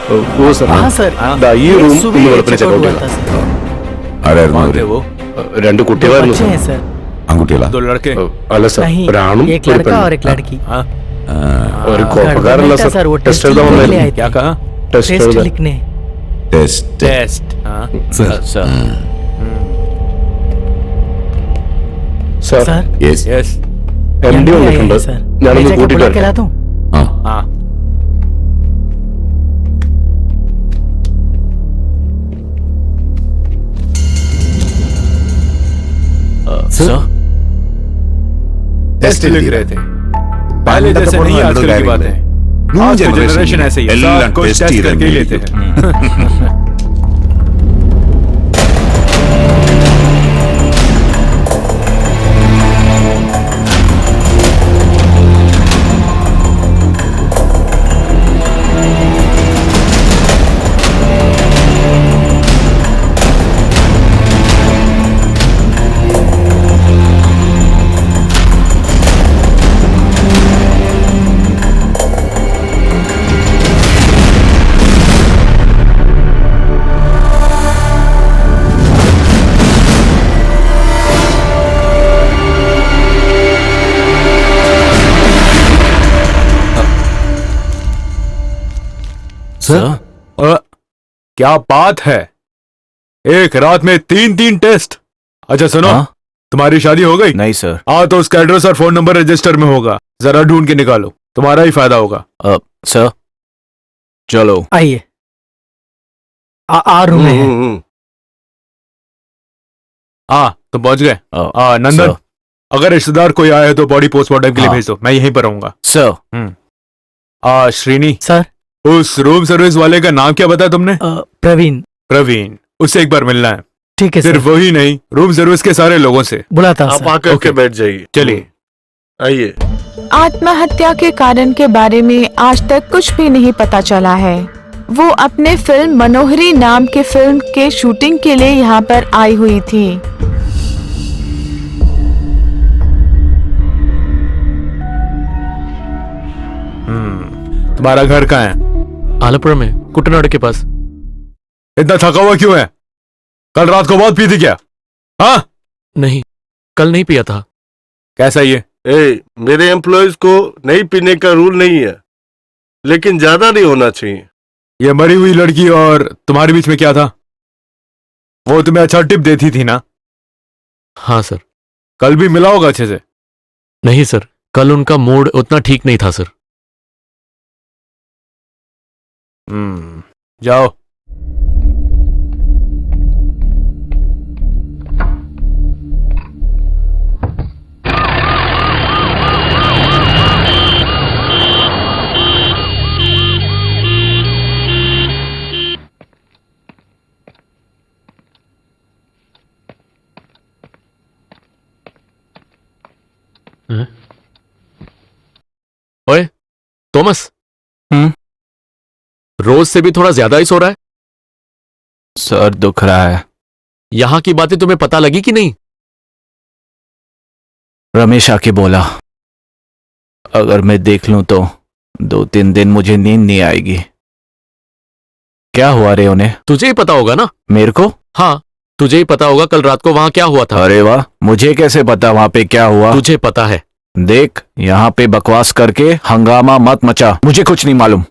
हाँ सर ഈ ये റൂം सुबह ही check out हुआ था सर। ആരായിരുന്നു कौन അവര്? थे वो? രണ്ട് दो बच्चे हैं सर। ആൺകുട്ടികളാ? दो लड़के। नहीं एक लड़का और एक लड़की। हाँ गड़बड़ था सर वो टेस्ट लिखने आए क्या थे। कहा? टेस्ट लिखने। ടെസ്റ്റ്. टेस्ट। हाँ sir. Sir yes. Yes MD വന്നിട്ടുണ്ട് सर। ഞാനൊന്ന് കൂട്ടിട്ട് വരാം। ആ. हाँ सर टेस्ट लिख रहे थे। पहले जैसे नहीं आजकल की बात है। आज की जनरेशन ऐसे ही है, सब कुछ टेस्ट करके ही लेते हैं। सर क्या बात है, एक रात में 3 टेस्ट। अच्छा सुनो, हाँ? तुम्हारी शादी हो गई? नहीं सर हाँ तो उसका एड्रेस और फोन नंबर रजिस्टर में होगा, जरा ढूंढ के निकालो, तुम्हारा ही फायदा होगा। सर चलो आइए आ रूम में है। हाँ तुम पहुंच गए? नंदन सर अगर रिश्तेदार कोई आए तो बॉडी पोस्टमार्टम के लिए हाँ। भेज दो, मैं यहीं पर रहूंगा। सर श्रीनी, सर उस रूम सर्विस वाले का नाम क्या बताया तुमने? प्रवीण। प्रवीण, उससे एक बार मिलना है। ठीक है सर। सिर्फ वही नहीं, रूम सर्विस के सारे लोगों से। बुलाता हूँ आप सर। आकर के बैठ जाइए। चलिए। आइए। आत्महत्या के कारण के बारे में आज तक कुछ भी नहीं पता चला है। वो अपने फिल्म मनोहरी नाम के फिल्म के शूटिंग के लिए यहाँ पर आई हुई थी। तुम्हारा घर कहाँ है? आलमपुरा में कुटनाड़ के पास। इतना थका हुआ क्यों है? कल रात को बहुत पी थी क्या? हाँ? नहीं, कल नहीं पिया था। कैसा ये? मेरे एम्प्लॉयज को नहीं पीने का रूल नहीं है, लेकिन ज्यादा नहीं होना चाहिए। ये मरी हुई लड़की और तुम्हारे बीच में क्या था? वो तुम्हें अच्छा टिप देती थी ना? हाँ सर। कल भी मिला होगा अच्छे से? नहीं सर, कल उनका मूड उतना ठीक नहीं था सर। जाओ। ओए थॉमस, रोज से भी थोड़ा ज्यादा ही सो रहा है। सर दुख रहा है। यहां की बातें तुम्हें पता लगी कि नहीं? रमेश आके बोला अगर मैं देख लूं तो 2-3 दिन मुझे नींद नहीं आएगी। क्या हुआ रे उन्हें? तुझे ही पता होगा ना। मेरे को? हाँ, तुझे ही पता होगा कल रात को वहां क्या हुआ था। अरे वाह, मुझे कैसे पता वहां पे क्या हुआ? तुझे पता है। देख, यहाँ पे बकवास करके हंगामा मत मचा, मुझे कुछ नहीं मालूम।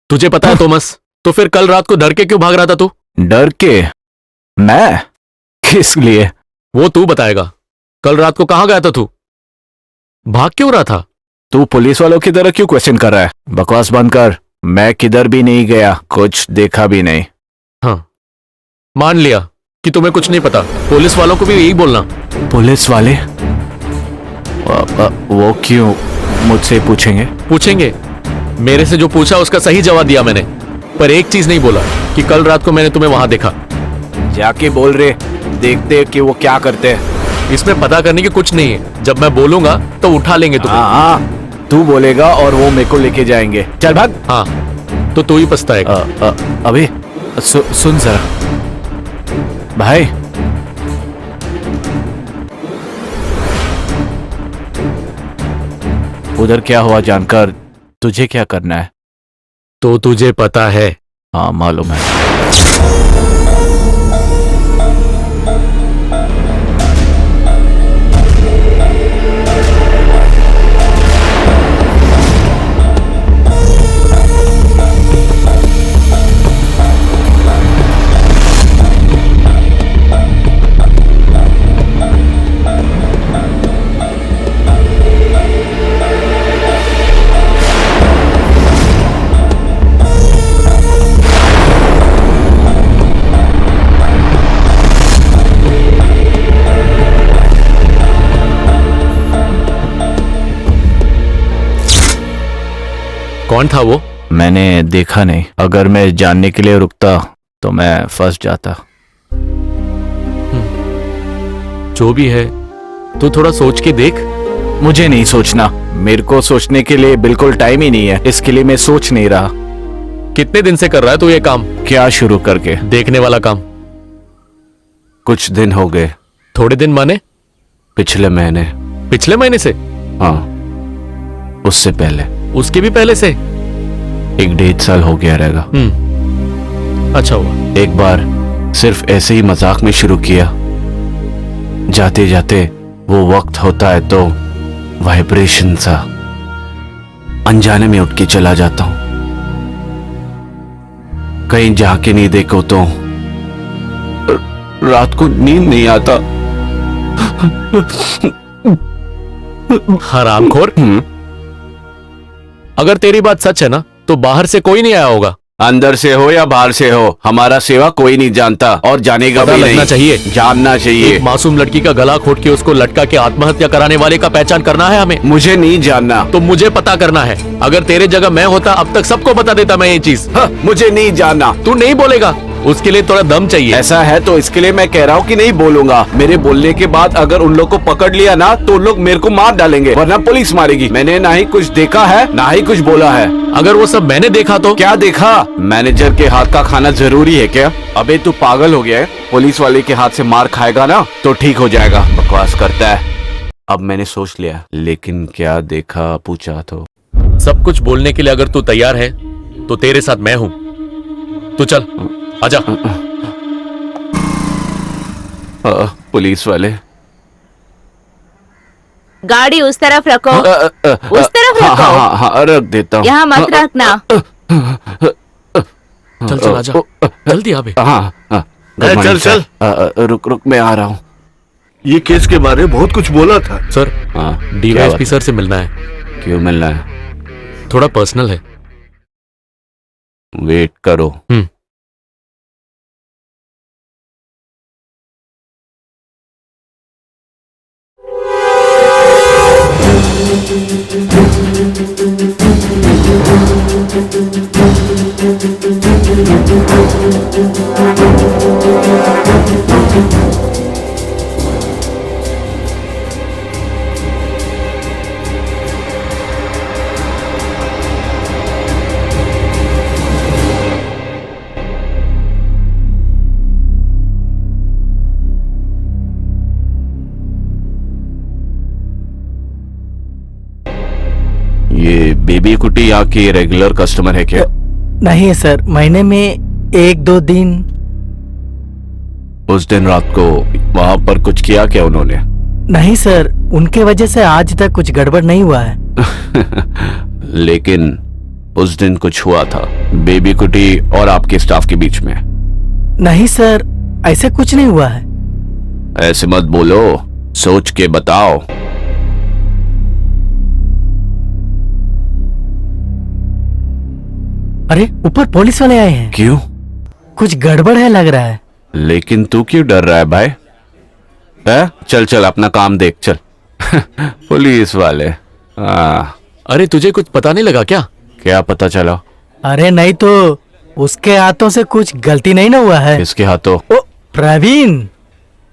तुझे पता है थॉमस, तो फिर कल रात को डर के क्यों भाग रहा था तू? डर के? मैं? किस लिए? वो तू बताएगा। कल रात को कहाँ गया था तू? भाग क्यों रहा था? तू पुलिस वालों की तरह क्यों क्वेश्चन कर रहा है? बकवास बंद कर। मैं किधर भी नहीं गया, कुछ देखा भी नहीं। हाँ, मान लिया कि तुम्हें कुछ नहीं पता। पुलिस वालों को भी यही बोलना। पुलिस वाले? वो क्यों मुझसे पूछेंगे? पूछेंगे। मेरे से जो पूछा उसका सही जवाब दिया मैंने, पर एक चीज नहीं बोला कि कल रात को मैंने तुम्हें वहां देखा। जाके बोल रहे, देखते कि वो क्या करते हैं। इसमें पता करने की कुछ नहीं है। जब मैं बोलूंगा तो उठा लेंगे तुम्हें। हाँ, तू बोलेगा और वो मेरे को लेके जाएंगे। चल भाग। हाँ, तो तू ही पछताएगा। अभी सुन जरा भाई, उधर क्या हुआ जानकर तुझे क्या करना है? तो तुझे पता है। हाँ मालूम है। कौन था वो? मैंने देखा नहीं। अगर मैं जानने के लिए रुकता तो मैं फंस जाता। जो भी है, तू थोड़ा सोच के देख। मुझे नहीं सोचना, मेरे को सोचने के लिए बिल्कुल टाइम ही नहीं है, इसके लिए मैं सोच नहीं रहा। कितने दिन से कर रहा है तू ये काम? क्या शुरू करके? देखने वाला काम। कुछ दिन हो गए। थोड़े दिन माने? पिछले महीने। पिछले महीने से? हाँ, उससे पहले। उसके भी पहले से? 1-1.5 साल हो गया रहेगा। अच्छा हुआ। एक बार सिर्फ ऐसे ही मजाक में शुरू किया, जाते जाते वो वक्त होता है तो वाइब्रेशन सा अनजाने में उठ के चला जाता हूं। कहीं जाके नहीं देखो तो रात को नींद नहीं आता। हरामखोर। अगर तेरी बात सच है ना, तो बाहर से कोई नहीं आया होगा। अंदर से हो या बाहर से हो, हमारा सेवा कोई नहीं जानता और जानेगा भी नहीं। लगना चाहिए, जानना चाहिए। एक मासूम लड़की का गला घोट के उसको लटका के आत्महत्या कराने वाले का पहचान करना है हमें। मुझे नहीं जानना। तो मुझे पता करना है। अगर तेरे जगह मैं होता अब तक सबको बता देता मैं ये चीज। मुझे नहीं जानना। तू नहीं बोलेगा, उसके लिए थोड़ा दम चाहिए। ऐसा है तो इसके लिए मैं कह रहा हूँ कि नहीं बोलूंगा। मेरे बोलने के बाद अगर उन लोग को पकड़ लिया ना तो उन लोग मेरे को मार डालेंगे, वरना पुलिस मारेगी। मैंने ना ही कुछ देखा है ना ही कुछ बोला है। अगर वो सब मैंने देखा तो? क्या देखा? मैनेजर के हाथ का खाना जरूरी है क्या? अबे तू पागल हो गया है? पुलिस वाले के हाथ से मार खाएगा ना तो ठीक हो जाएगा। बकवास करता है। अब मैंने सोच लिया, लेकिन क्या देखा पूछा तो? सब कुछ बोलने के लिए अगर तू तैयार है तो तेरे साथ मैं हूं। तू चल, आजा। पुलिस वाले। गाड़ी उस तरफ रखो, उस तरफ रखो। हाँ, रख देता हूँ। यहाँ मत रखना। चल चल आजा, जल्दी आ बे। हाँ, चल चल। रुक मैं आ रहा हूँ। ये केस के बारे में बहुत कुछ बोला था। सर, डीवाईएसपी सर से मिलना है। क्यों मिलना है? थोड़ा पर्सनल है। वेट करो। ये बेबी कुटी यहाँ की रेगुलर कस्टमर है क्या? नहीं सर, महीने में 1-2 दिन। उस दिन रात को वहां पर कुछ किया क्या उन्होंने? नहीं सर, उनके वजह से आज तक कुछ गड़बड़ नहीं हुआ है। लेकिन उस दिन कुछ हुआ था बेबी कुटी और आपके स्टाफ के बीच में। नहीं सर, ऐसा कुछ नहीं हुआ है। ऐसे मत बोलो, सोच के बताओ। अरे ऊपर पुलिस वाले आए हैं। क्यों? कुछ गड़बड़ है लग रहा है। लेकिन तू क्यों डर रहा है भाई? चल चल अपना काम देख, चल। पुलिस वाले। अरे तुझे कुछ पता नहीं लगा क्या? क्या पता चला? अरे नहीं तो उसके हाथों से कुछ गलती नहीं ना हुआ है? किसके हाथों? ओ प्रवीण,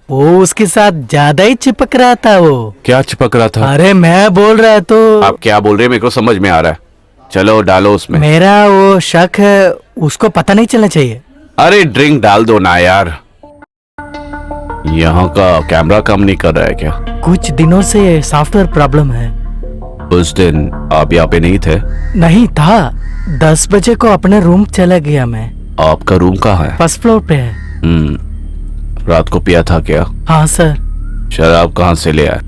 वो उसके साथ ज्यादा ही चिपक रहा था। वो क्या चिपक रहा था? अरे मैं बोल रहा तो। आप क्या बोल रहे हैं मेरे को समझ में आ रहा है। चलो डालो उसमें। मेरा वो शक है, उसको पता नहीं चलना चाहिए। अरे ड्रिंक डाल दो ना यार। यहाँ का कैमरा काम नहीं कर रहा है क्या? कुछ दिनों से सॉफ्टवेयर प्रॉब्लम है। उस दिन आप यहाँ पे नहीं थे? नहीं था, 10 बजे को अपने रूम चला गया मैं। आपका रूम कहाँ है? फर्स्ट फ्लोर पे है। रात को पिया था क्या? हाँ सर। शराब कहाँ से ले आए?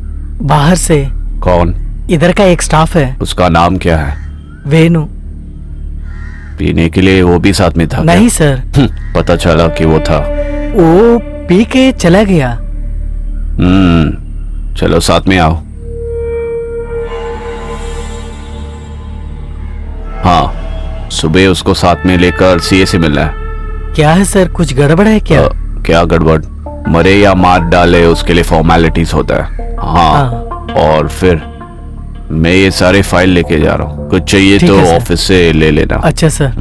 बाहर से। कौन? इधर का एक स्टाफ है। उसका नाम क्या है? वेनु। पीने के लिए वो भी साथ में था? नहीं सर। पता चला कि वो था। वो पी के चला गया। चलो साथ में आओ। हाँ, सुबह उसको साथ में लेकर सीए से मिलना है। क्या है सर, कुछ गड़बड़ है क्या? क्या गड़बड़? मरे या मार डाले उसके लिए फॉर्मेलिटीज होता है। हाँ। और फिर मैं ये सारे फाइल लेके जा रहा हूँ, कुछ चाहिए तो ऑफिस से ले लेना। अच्छा सर।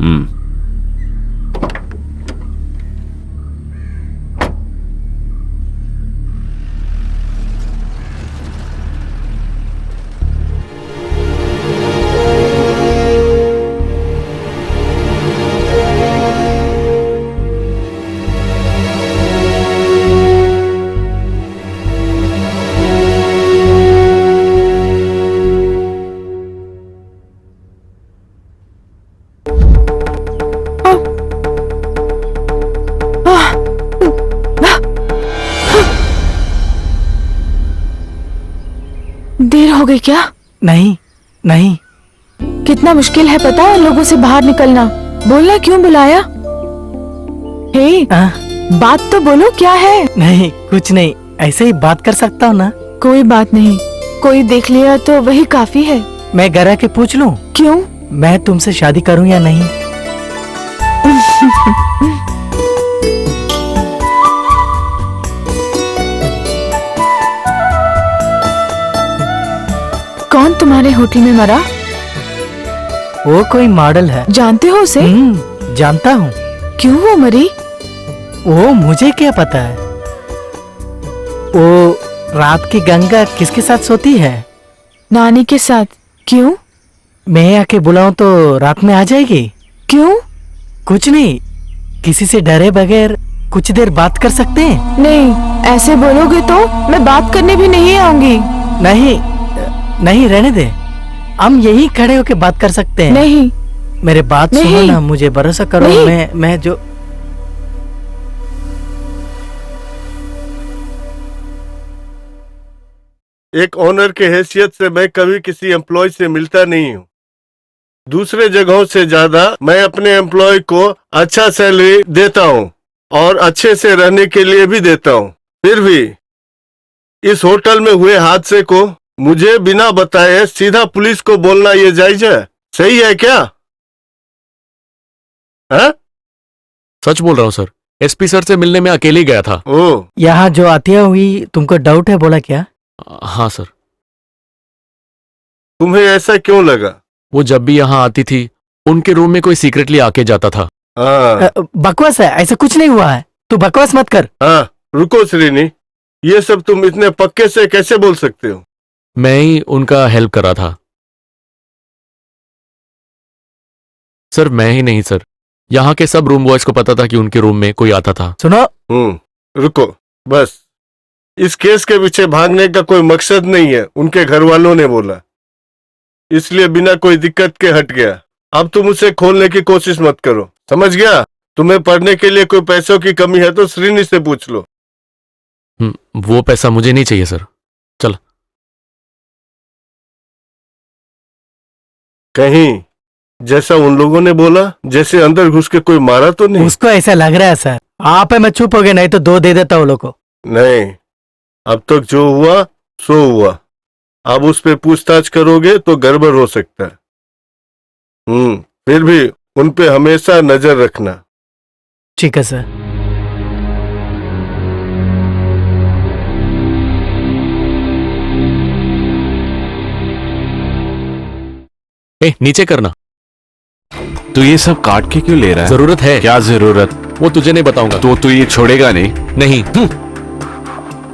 देर हो गई क्या? नहीं नहीं। कितना मुश्किल है पता है लोगों से बाहर निकलना। बोलना क्यों बुलाया? हे, बात तो बोलो, क्या है? नहीं कुछ नहीं, ऐसे ही बात कर सकता हूँ ना। कोई बात नहीं, कोई देख लिया तो वही काफी है। मैं घर आके पूछ लूं? क्यों? मैं तुमसे शादी करूं या नहीं? कौन तुम्हारे होटल में मरा? वो कोई मॉडल है। जानते हो उसे? जानता हूँ। क्यों वो मरी? वो मुझे क्या पता है। वो रात की गंगा किसके साथ सोती है? नानी के साथ। क्यों? मैं आके बुलाऊं तो रात में आ जाएगी? क्यों? कुछ नहीं, किसी से डरे बगैर कुछ देर बात कर सकते हैं। नहीं, ऐसे बोलोगे तो मैं बात करने भी नहीं आऊंगी। नहीं नहीं, रहने दे, हम यही खड़े होके बात कर सकते हैं। नहीं, मेरे बात सुनो ना, मुझे भरोसा करो। मैं जो एक ओनर के हैसियत से मैं कभी किसी एम्प्लॉय से मिलता नहीं हूँ। दूसरे जगहों से ज्यादा मैं अपने एम्प्लॉय को अच्छा सैलरी देता हूँ और अच्छे से रहने के लिए भी देता हूँ। फिर भी इस होटल में हुए हादसे को मुझे बिना बताए सीधा पुलिस को बोलना ये जायज है? सही है क्या? है? सच बोल रहा हूँ सर, एसपी सर से मिलने में अकेले ही गया था। ओ, यहाँ जो हत्या हुई तुमको डाउट है बोला क्या? हाँ सर। तुम्हें ऐसा क्यों लगा? वो जब भी यहाँ आती थी उनके रूम में कोई सीक्रेटली आके जाता था। हाँ बकवास है, ऐसा कुछ नहीं हुआ है, तू बकवास मत कर। हाँ, रुको श्रीनी, ये सब तुम इतने पक्के से कैसे बोल सकते हो? मैं ही उनका हेल्प कर रहा था सर। मैं ही नहीं सर, यहाँ के सब रूम बॉयज को पता था कि उनके रूम में कोई आता था। सुनो, रुको, बस इस केस के पीछे भागने का कोई मकसद नहीं है, उनके घर वालों ने बोला, इसलिए बिना कोई दिक्कत के हट गया। अब तुम उसे खोलने की कोशिश मत करो, समझ गया? तुम्हें पढ़ने के लिए कोई पैसों की कमी है तो श्रीनी से पूछ लो। वो पैसा मुझे नहीं चाहिए सर। चल। कहीं जैसा उन लोगों ने बोला, जैसे अंदर घुस के कोई मारा तो नहीं? उसको ऐसा लग रहा है सर। आप मैं चुप हो गया, नहीं तो 2 दे देता वो लोग को। नहीं, अब तक जो हुआ सो हुआ। अब उस पे पूछताछ करोगे तो गड़बड़ हो सकता है। फिर भी उन पे हमेशा नजर रखना। ठीक है सर। नीचे करना। तू ये सब काट के क्यों ले रहा है? जरूरत है। क्या जरूरत? वो तुझे नहीं बताऊंगा। तो तू ये छोड़ेगा नहीं? नहीं।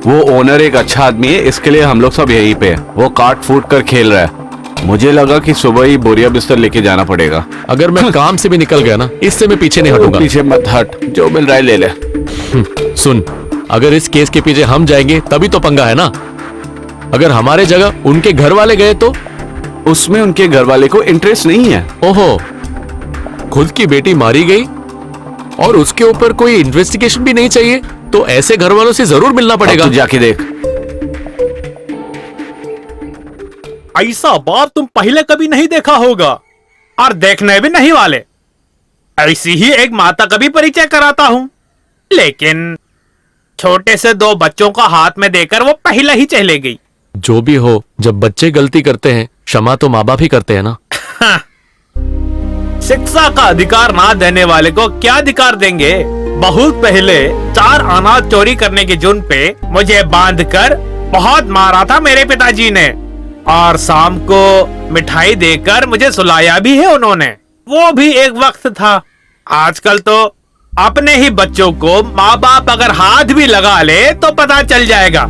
वो ओनर एक अच्छा आदमी है, इसके लिए हम लोग सब यहीं पे हैं। वो काट फूट कर खेल रहा है। मुझे लगा कि सुबह ही बोरिया बिस्तर लेके जाना पड़ेगा। अगर मैं काम से भी निकल गया ना, इससे मैं पीछे नहीं हटूंगा। पीछे मत हट, जो मिल रहा है ले ले। सुन, अगर इस केस के पीछे हम जाएंगे तभी तो पंगा है ना। अगर हमारे जगह उनके घर वाले गए तो? उसमें उनके घर वाले को इंटरेस्ट नहीं है। ओहो, खुद की बेटी मारी गई और उसके ऊपर कोई इन्वेस्टिगेशन भी नहीं चाहिए, तो ऐसे घर वालों से जरूर मिलना पड़ेगा। तू जाके देख। ऐसा बाप तुम पहले कभी नहीं देखा होगा और देखने भी नहीं वाले। ऐसी ही एक माता का भी परिचय कराता हूं, लेकिन छोटे से 2 बच्चों का हाथ में देकर वो पहले ही चले गई। जो भी हो, जब बच्चे गलती करते हैं, क्षमा तो माँ बाप ही करते हैं ना। शिक्षा का अधिकार ना देने वाले को क्या अधिकार देंगे? बहुत पहले 4 अनाज चोरी करने के जुर्म पे मुझे बांधकर बहुत मारा था मेरे पिताजी ने, और शाम को मिठाई देकर मुझे सुलाया भी है उन्होंने। वो भी एक वक्त था। आजकल तो अपने ही बच्चों को माँ बाप अगर हाथ भी लगा ले तो पता चल जाएगा।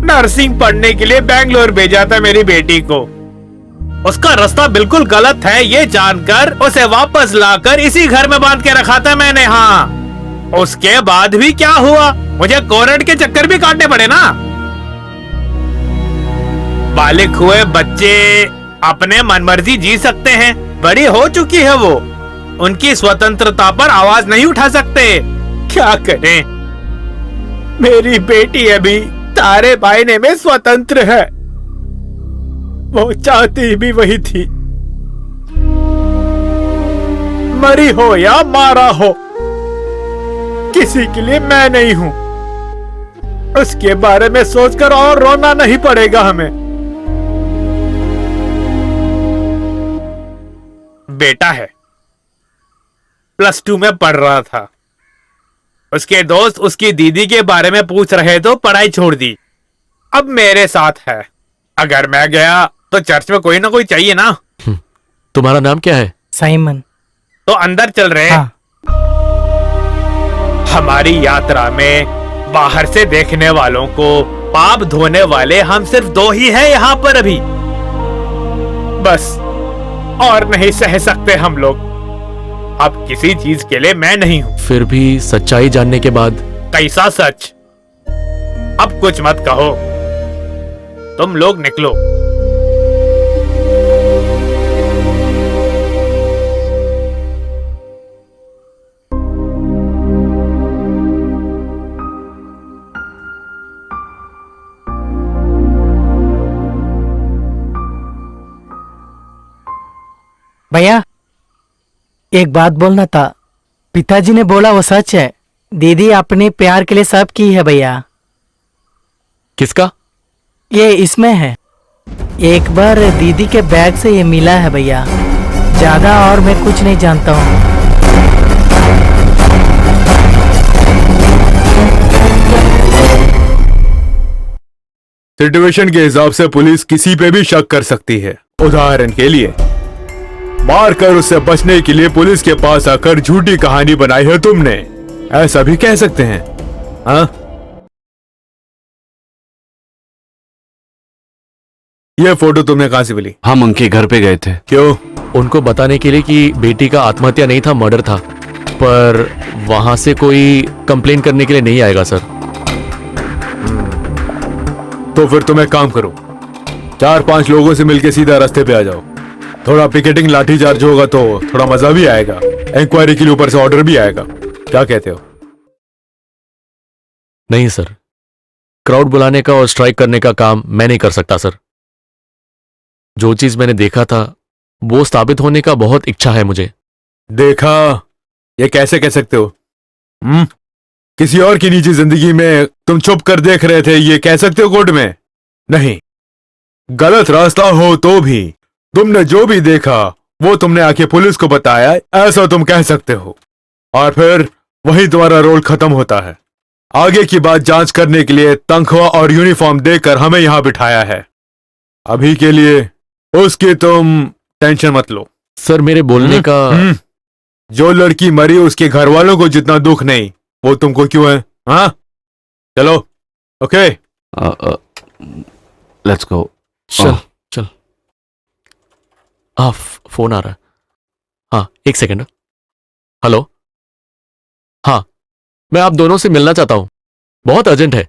नर्सिंग पढ़ने के लिए बेंगलोर भेजा था मेरी बेटी को। उसका रास्ता बिल्कुल गलत है ये जानकर उसे वापस लाकर इसी घर में बांध के रखा था मैंने। हाँ, उसके बाद भी क्या हुआ, मुझे कोर्ट के चक्कर भी काटने पड़े ना। बालिग हुए बच्चे अपने मनमर्जी जी सकते हैं, बड़ी हो चुकी है वो, उनकी स्वतंत्रता पर आवाज नहीं उठा सकते। क्या करें, मेरी बेटी अभी तारे बायने में स्वतंत्र है। वो चाहती भी वही थी, मरी हो या मारा हो, किसी के लिए मैं नहीं हूं। उसके बारे में सोचकर और रोना नहीं पड़ेगा हमें। बेटा है, +2 में पढ़ रहा था। उसके दोस्त उसकी दीदी के बारे में पूछ रहे तो पढ़ाई छोड़ दी। अब मेरे साथ है। अगर मैं गया तो चर्च में कोई ना कोई चाहिए ना। तुम्हारा नाम क्या है? साइमन। तो अंदर चल रहे। हाँ। हमारी यात्रा में बाहर से देखने वालों को पाप धोने वाले हम सिर्फ 2 ही हैं यहाँ पर अभी, बस, और नहीं सह सकते हम लोग। अब किसी चीज के लिए मैं नहीं हूं। फिर भी सच्चाई जानने के बाद? कैसा सच? अब कुछ मत कहो, तुम लोग निकलो। भैया एक बात बोलना था। पिताजी ने बोला वो सच है। दीदी अपने प्यार के लिए सब की है भैया। किसका? ये इसमें है। एक बार दीदी के बैग से ये मिला है भैया। ज्यादा और मैं कुछ नहीं जानता हूँ। सिचुएशन के हिसाब से पुलिस किसी पे भी शक कर सकती है। उदाहरण के लिए मारकर उससे बचने के लिए पुलिस के पास आकर झूठी कहानी बनाई है तुमने, ऐसा भी कह सकते हैं। हाँ, ये फोटो तुमने कहां से मिली? हम उनके घर पे गए थे। क्यों? उनको बताने के लिए कि बेटी का आत्महत्या नहीं था, मर्डर था। पर वहां से कोई कंप्लेन करने के लिए नहीं आएगा सर। तो फिर तुम एक काम करो, 4-5 लोगों से मिलके सीधा रास्ते पे आ जाओ। थोड़ा पिकेटिंग लाठीचार्ज होगा तो थोड़ा मजा भी आएगा। इंक्वायरी के लिए ऊपर से ऑर्डर भी आएगा। क्या कहते हो? नहीं सर, क्राउड बुलाने का और स्ट्राइक करने का काम मैं नहीं कर सकता सर। जो चीज मैंने देखा था वो साबित होने का बहुत इच्छा है मुझे। देखा, ये कैसे कह सकते हो? किसी और की निजी जिंदगी में तुम छुप कर देख रहे थे, ये कह सकते हो कोर्ट में? नहीं। गलत रास्ता हो तो भी तुमने जो भी देखा वो तुमने आके पुलिस को बताया, ऐसा तुम कह सकते हो। और फिर वही तुम्हारा रोल खत्म होता है। आगे की बात जांच करने के लिए तनख्वाह और यूनिफॉर्म देकर हमें यहां बिठाया है। अभी के लिए उसकी तुम टेंशन मत लो। सर मेरे बोलने का जो लड़की मरी उसके घर वालों को जितना दुख नहीं वो तुमको क्यों है? हाँ, चलो। Okay, let's go. चल चल। हाँ, फोन आ रहा है। हाँ, एक सेकंड। हेलो। हाँ, मैं आप दोनों से मिलना चाहता हूं, बहुत अर्जेंट है।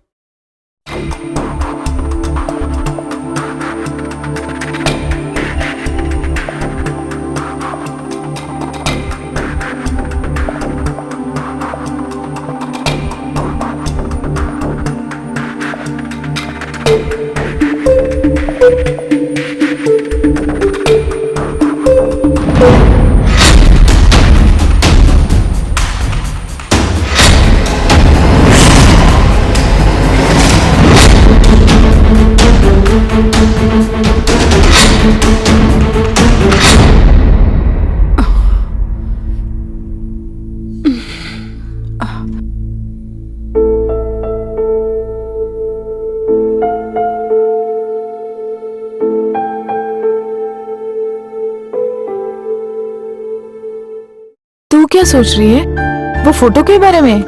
तू क्या सोच रही है वो फोटो के बारे में?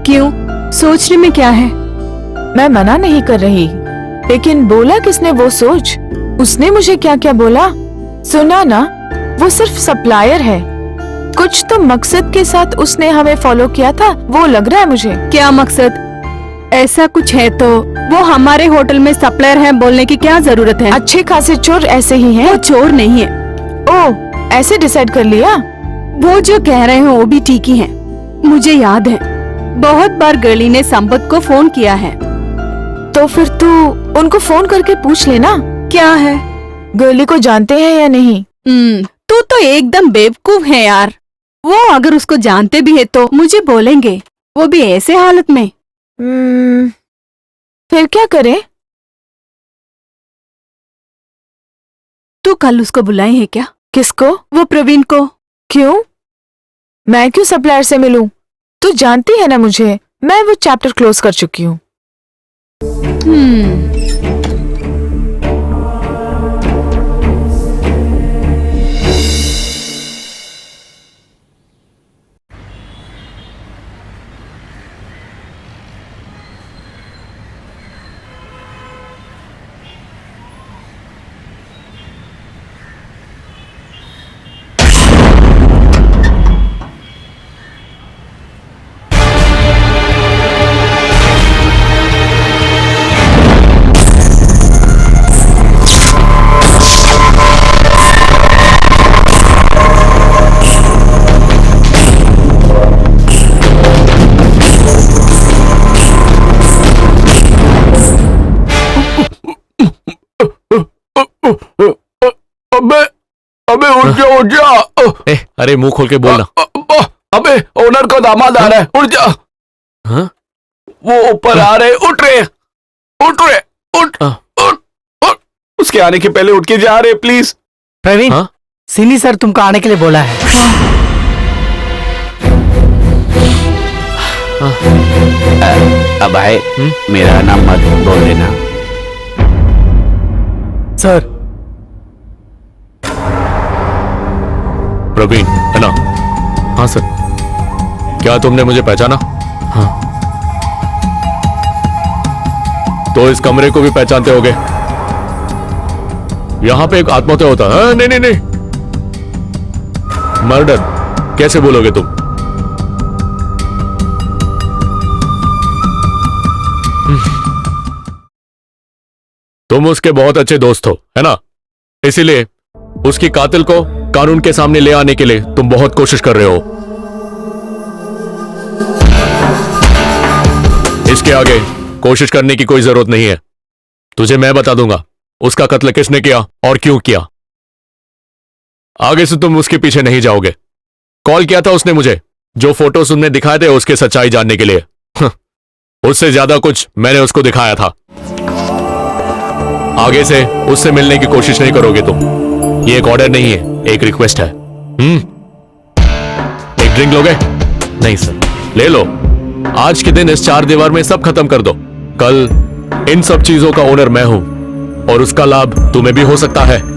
क्यों, सोचने में क्या है? मैं मना नहीं कर रही, लेकिन बोला किसने वो सोच? उसने मुझे क्या क्या बोला सुना ना। वो सिर्फ सप्लायर है, कुछ तो मकसद के साथ उसने हमें फॉलो किया था, वो लग रहा है मुझे। क्या मकसद? ऐसा कुछ है तो वो हमारे होटल में सप्लायर है बोलने की क्या जरूरत है? अच्छे खासे चोर ऐसे ही हैं। वो चोर नहीं है। ओह, ऐसे डिसाइड कर लिया? वो जो कह रहे हो वो भी ठीक ही है। मुझे याद है बहुत बार गर्ली ने संपत को फोन किया है। तो फिर तू उनको फोन करके पूछ लेना। क्या है? गर्ली को जानते हैं या नहीं? तू तो एकदम बेवकूफ है यार। वो अगर उसको जानते भी है तो मुझे बोलेंगे, वो भी ऐसे हालत में। फिर क्या करे? तू कल उसको बुलाई है क्या? किसको? वो प्रवीण को। क्यों? मैं क्यों सप्लायर से मिलूं? तू जानती है ना मुझे, मैं वो चैप्टर क्लोज कर चुकी हूँ। अबे उठ जा उठ जा। अरे मुंह खोल के बोलना। अबे ओनर का दामाद आ रहा है, उठ जा। हाँ? वो ऊपर आ रहे, उठ रहे उठ रहे उठ उठ उठ। उसके आने के पहले उठ के जा रहे प्लीज। प्रवीण, हाँ? सिनी सर तुमको आने के लिए बोला है। अब भाई मेरा नाम मत बोल देना। सर। प्रवीण है ना? हाँ सर। क्या तुमने मुझे पहचाना? हाँ। तो इस कमरे को भी पहचानते होगे। यहां पे एक आत्महत्या होता है। नहीं नहीं नहीं, मर्डर कैसे बोलोगे तुम? तुम उसके बहुत अच्छे दोस्त हो, है ना? इसीलिए उसकी कातिल को कानून के सामने ले आने के लिए तुम बहुत कोशिश कर रहे हो। इसके आगे कोशिश करने की कोई जरूरत नहीं है। तुझे मैं बता दूंगा उसका कत्ल किसने किया और क्यों किया। आगे से तुम उसके पीछे नहीं जाओगे। कॉल किया था उसने मुझे, जो फोटोज तुमने दिखाए थे उसकी सच्चाई जानने के लिए। उससे ज्यादा कुछ मैंने उसको दिखाया था। आगे से उससे मिलने की कोशिश नहीं करोगे तुम। ये एक ऑर्डर नहीं है, एक रिक्वेस्ट है। एक ड्रिंक लोगे? नहीं सर। ले लो। आज के दिन इस चार दीवार में सब खत्म कर दो। कल इन सब चीजों का ओनर मैं हूं और उसका लाभ तुम्हें भी हो सकता है।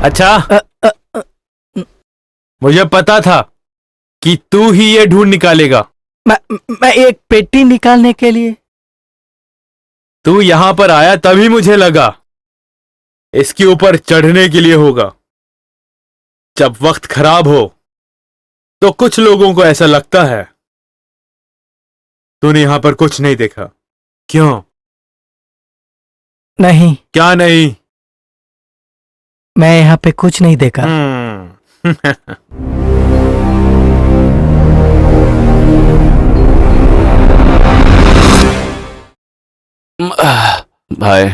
अच्छा, मुझे पता था कि तू ही ये ढूंढ निकालेगा। मैं एक पेटी निकालने के लिए। तू यहां पर आया तभी मुझे लगा इसके ऊपर चढ़ने के लिए होगा। जब वक्त खराब हो तो कुछ लोगों को ऐसा लगता है। तूने यहां पर कुछ नहीं देखा, क्यों? नहीं। क्या नहीं? मैं यहाँ पे कुछ नहीं देखा। भाई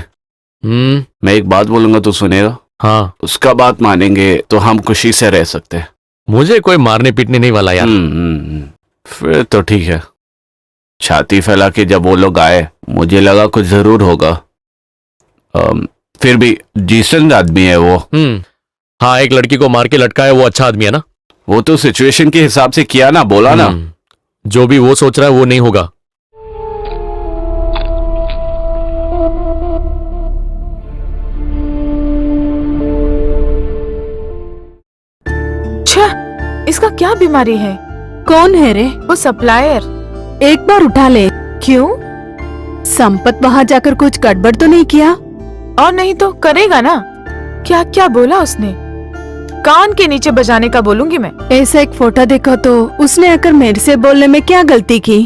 मैं एक बात बोलूंगा तो सुनेगा? हाँ। उसका बात मानेंगे तो हम खुशी से रह सकते हैं। मुझे कोई मारने पीटने नहीं वाला यार। फिर तो ठीक है। छाती फैला के जब वो लोग आए मुझे लगा कुछ जरूर होगा। फिर भी डिसेंट आदमी है वो। हाँ, एक लड़की को मार के लटकाया, वो अच्छा आदमी है ना? वो तो सिचुएशन के हिसाब से किया ना, बोला ना। जो भी वो सोच रहा है वो नहीं होगा। इसका क्या बीमारी है? कौन है रे? वो सप्लायर। एक बार उठा ले। क्यों? संपत वहाँ जाकर कुछ गड़बड़ तो नहीं किया? और नहीं तो करेगा ना। क्या क्या बोला उसने? कान के नीचे बजाने का बोलूंगी मैं। ऐसा एक फोटो देखा तो उसने आकर मेरे से बोलने में क्या गलती की?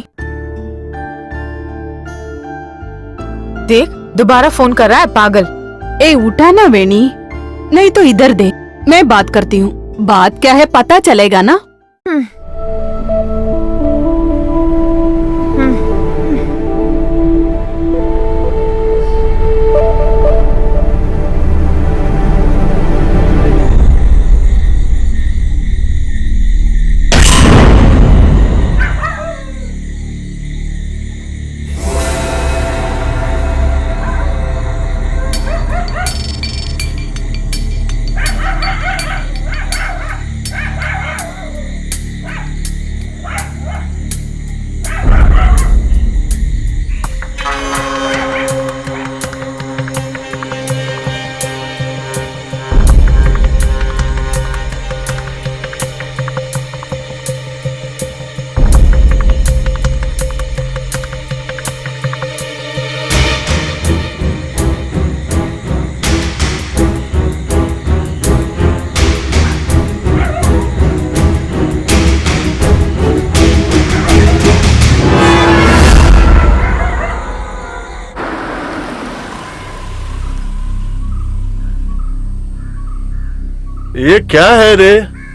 देख, दोबारा फोन कर रहा है पागल। ए उठा ना वेणी, नहीं तो इधर दे, मैं बात करती हूँ। बात क्या है पता चलेगा ना। ये क्या है रे?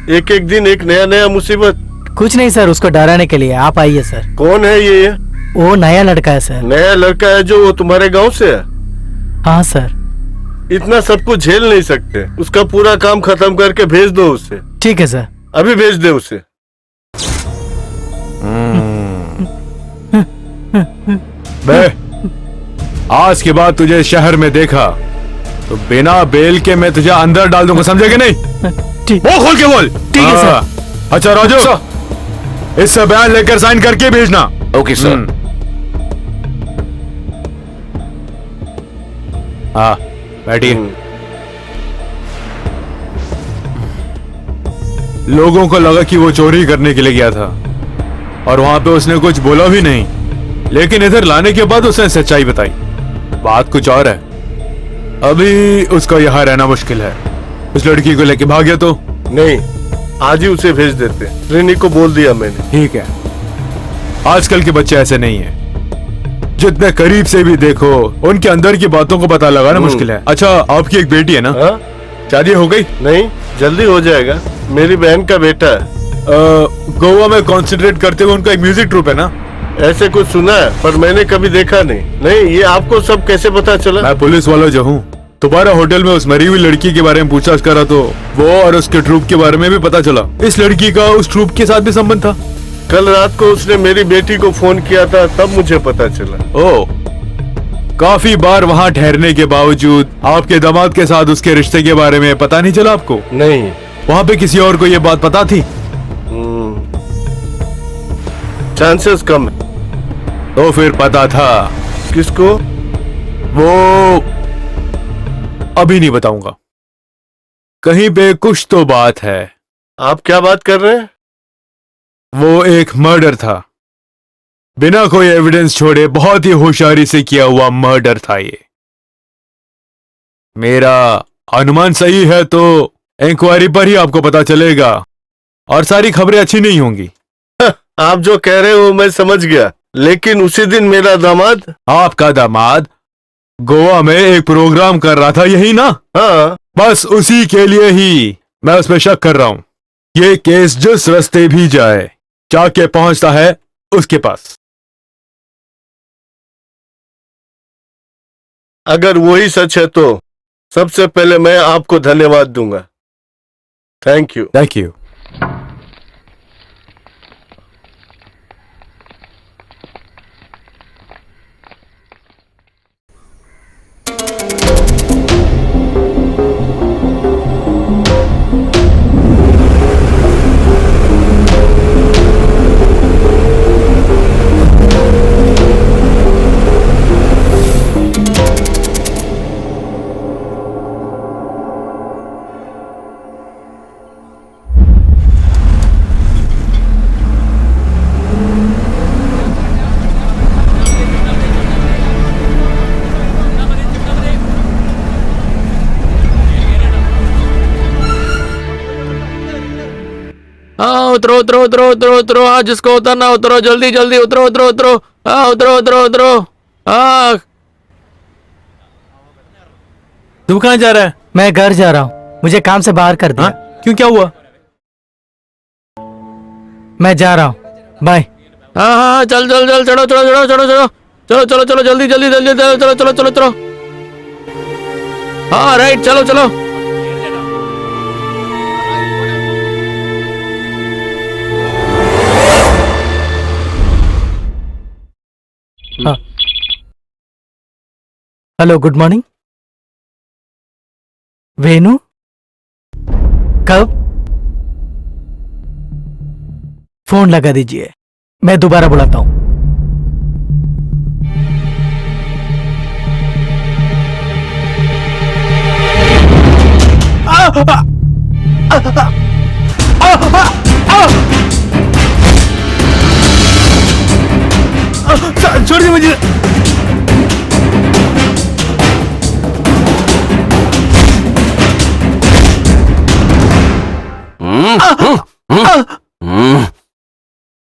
एक एक दिन एक नया नया मुसीबत। कुछ नहीं सर, उसको डराने के लिए। आप आइए सर। कौन है ये? वो नया लड़का है सर। नया लड़का है जो वो तुम्हारे गांव से है? हाँ सर। इतना सब कुछ झेल नहीं सकते। उसका पूरा काम खत्म करके भेज दो उसे। ठीक है सर। अभी भेज दे उसे। बे, आज के बाद तुझे शहर में देखा तो बिना बेल के मैं तुझे अंदर डाल दूंगा, समझे कि नहीं? ठीक। वो खोल के बोल। ठीक है सर। अच्छा राजू, इससे बयान लेकर साइन करके भेजना। Okay sir. हाँ बैठिए। लोगों को लगा कि वो चोरी करने के लिए गया था और वहां पे उसने कुछ बोला भी नहीं, लेकिन इधर लाने के बाद उसने सच्चाई बताई। बात कुछ और है। अभी उसका यहाँ रहना मुश्किल है। उस लड़की को लेके भाग गया तो? नहीं, आज ही उसे भेज देते। रिनी को बोल दिया मैंने। ठीक है। आजकल के बच्चे ऐसे नहीं हैं। जितने करीब से भी देखो उनके अंदर की बातों को पता लगाना मुश्किल है। अच्छा, आपकी एक बेटी है ना? हाँ? शादी हो गई? नहीं, जल्दी हो जाएगा। मेरी बहन का बेटा है। गोवा में कॉन्सेंट्रेट करते हुए उनका एक म्यूजिक ट्रूप है ना? ऐसे कुछ सुना है पर मैंने कभी देखा नहीं। नहीं, ये आपको सब कैसे पता चला? मैं पुलिस वाला जो हूँ, तुम्हारा होटल में उस मरी हुई लड़की के बारे में पूछताछ करा तो वो और उसके ट्रूप के बारे में भी पता चला। इस लड़की का उस ट्रूप के साथ भी संबंध था। कल रात को उसने मेरी बेटी को फोन किया था, तब मुझे पता चला। ओह, काफी बार वहाँ ठहरने के बावजूद आपके दामाद के साथ उसके रिश्ते के बारे में पता नहीं चला आपको? नहीं। वहाँ पे किसी और को ये बात पता थी? चांसेस कम है। तो फिर पता था? किसको? वो अभी नहीं बताऊंगा। कहीं पे कुछ तो बात है। आप क्या बात कर रहे हैं? वो एक मर्डर था, बिना कोई एविडेंस छोड़े बहुत ही होशियारी से किया हुआ मर्डर था ये। मेरा अनुमान सही है तो इंक्वायरी पर ही आपको पता चलेगा और सारी खबरें अच्छी नहीं होंगी। आप जो कह रहे हो मैं समझ गया, लेकिन उसी दिन मेरा दामाद। आपका दामाद गोवा में एक प्रोग्राम कर रहा था, यही ना? हाँ। बस उसी के लिए ही मैं उस पर शक कर रहा हूं। ये केस जिस रास्ते भी जाए जाके पहुंचता है उसके पास। अगर वही सच है तो सबसे पहले मैं आपको धन्यवाद दूंगा। Thank you. Thank you. हाँ उतरो उतरो उतरो उतरो उतरो। हाँ जिसको उतरना उतरो, जल्दी जल्दी उतरो उतरो उतरो। हाँ उतरो उतरो उतरो। हाँ तू कहाँ जा रहा है? मैं घर जा रहा हूँ, मुझे काम से बाहर कर दिया। क्यों, क्या हुआ? मैं जा रहा हूँ, बाय। हाँ हाँ चल चल चल, चढ़ो चढ़ो चढ़ो चढ़ो चढ़ो चलो चलो चलो जल्दी जल्दी जल्दी चलो चलो चलो चलो चलो। हाँ राइट, चलो चलो। हाँ। Hello, good morning. वेनु, कब? फोन लगा दीजिए, मैं दोबारा बुलाता हूं। छोड़ दे मुझे।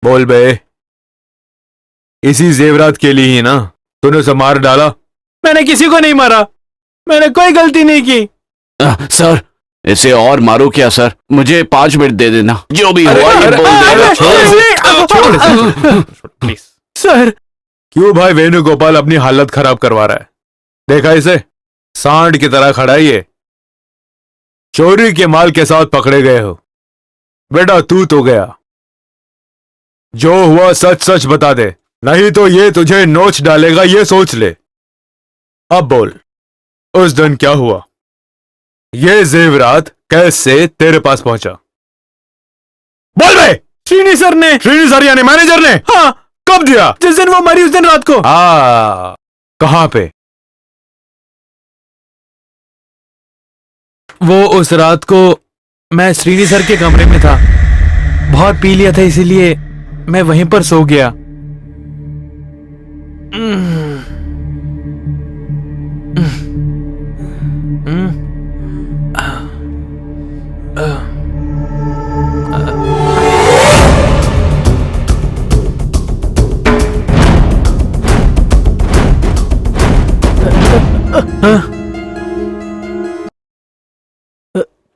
बोल बे, इसी जेवरात के लिए ही ना तूने उसे मार डाला? मैंने किसी को नहीं मारा, मैंने कोई गलती नहीं की। सर, इसे और मारो क्या सर? मुझे 5 मिनट दे देना, जो भी हुआ ये बोल देना। प्लीज सर क्यों भाई वेणुगोपाल अपनी हालत खराब करवा रहा है? देखा इसे, सांड की तरह खड़ा है ये। चोरी के माल के साथ पकड़े गए हो। बेटा तू तो गया, जो हुआ सच सच बता दे, नहीं तो ये तुझे नोच डालेगा, ये सोच ले। अब बोल, उस दिन क्या हुआ? ये जेवरात कैसे तेरे पास पहुंचा? बोल बे। श्रीनी सर ने। श्रीनी सर यानी मैनेजर ने? हाँ, कब दिया? जिस दिन वो मरी उस दिन रात को। कहां पे? वो उस रात को मैं श्रीनी सर के कमरे में था, बहुत पी लिया था इसीलिए मैं वहीं पर सो गया।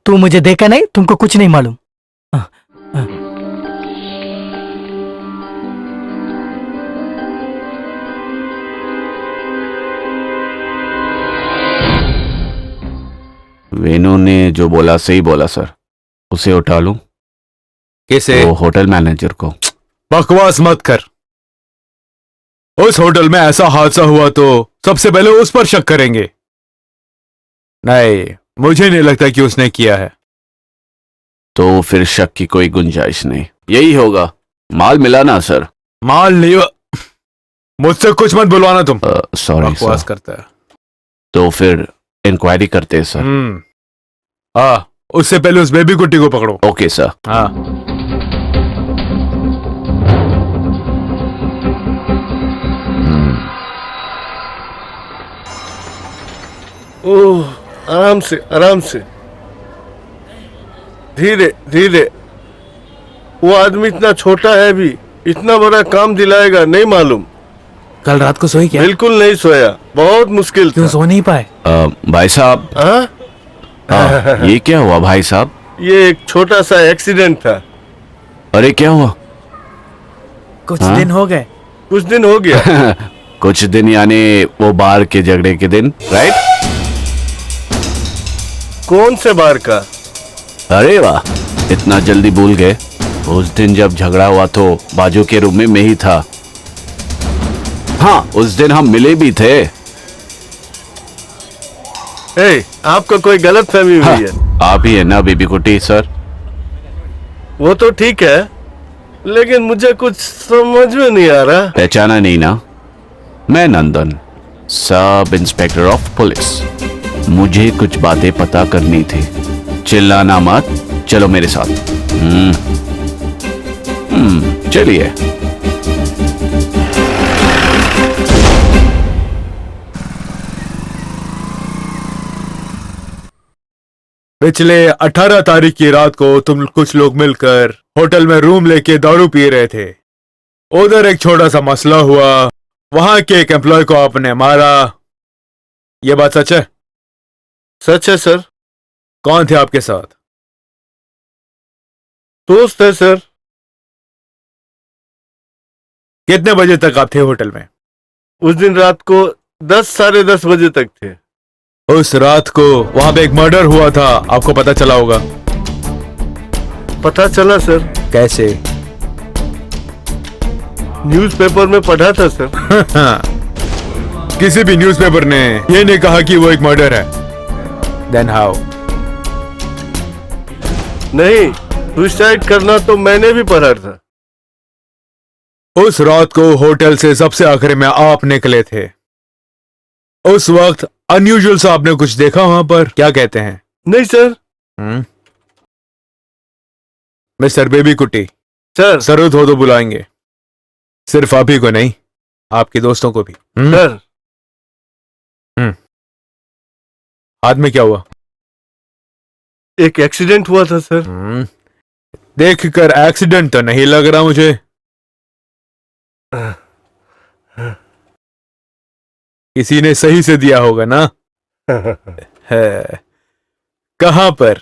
तू मुझे देखा नहीं, तुमको कुछ नहीं मालूम। वेणु ने जो बोला सही बोला सर। उसे उठा लूं? किसे? वो होटल मैनेजर को। बकवास मत कर। उस होटल में ऐसा हादसा हुआ तो सबसे पहले उस पर शक करेंगे। नहीं, मुझे नहीं लगता कि उसने किया है। तो फिर शक की कोई गुंजाइश नहीं, यही होगा। माल मिला ना सर? माल नहीं, मुझसे कुछ मत बुलवाना तुम। सॉरी बकवास सर। करता है। तो फिर इंक्वायरी करते हैं सर। उससे पहले उस बेबी कुट्टी को पकड़ो। Okay sir. ओह, आराम से आराम से, धीरे धीरे। वो आदमी इतना छोटा है भी, इतना बड़ा काम दिलाएगा नहीं मालूम। कल रात को सोई क्या? बिल्कुल नहीं सोया, बहुत मुश्किल क्यों था। सो नहीं पाए? भाई साहब। ये क्या हुआ भाई साहब? ये एक छोटा सा एक्सीडेंट था। अरे क्या हुआ? कुछ दिन हो गए। कुछ दिन हो गया। कुछ दिन यानी वो बार के झगड़े के दिन, राइट? कौन से बार का? अरे वाह, इतना जल्दी भूल गए। उस दिन जब झगड़ा हुआ तो बाजू के रूम में मैं ही था। हाँ, उस दिन हम मिले भी थे। आपको कोई गलत फहमी हुई है। आप ही है ना बेबी कुटी सर? वो तो ठीक है, लेकिन मुझे कुछ समझ में नहीं आ रहा। पहचाना नहीं ना? मैं नंदन, सब इंस्पेक्टर ऑफ पुलिस। मुझे कुछ बातें पता करनी थी। चिल्लाना मत, चलो मेरे साथ। चलिए। पिछले 18 तारीख की रात को तुम कुछ लोग मिलकर होटल में रूम लेके दारू पी रहे थे। उधर एक छोटा सा मसला हुआ, वहां के एक एम्प्लॉय को आपने मारा। यह बात सच है? सच है सर। कौन थे आपके साथ? दोस्त है सर। कितने बजे तक आप थे होटल में? उस दिन रात को 10 साढ़े 10 बजे तक थे। उस रात को वहां पे एक मर्डर हुआ था, आपको पता चला होगा। पता चला सर। कैसे? न्यूज़पेपर में पढ़ा था सर। किसी भी न्यूज़पेपर ने ये नहीं कहा कि वो एक मर्डर है। Then how? नहीं, सुसाइड करना तो मैंने भी पढ़ा था। उस रात को होटल से सबसे आखिर में आप निकले थे। उस वक्त अनयूजुअल सा आपने कुछ देखा वहां पर? क्या कहते हैं? नहीं सर। मिस्टर बेबी कुट्टी सर। जरूरत हो तो बुलाएंगे, सिर्फ आप ही को नहीं, आपके दोस्तों को भी। सर। हाथ में क्या हुआ? एक एक्सीडेंट हुआ था सर। देखकर एक्सीडेंट तो नहीं लग रहा मुझे। किसी ने सही से दिया होगा ना? कहां पर?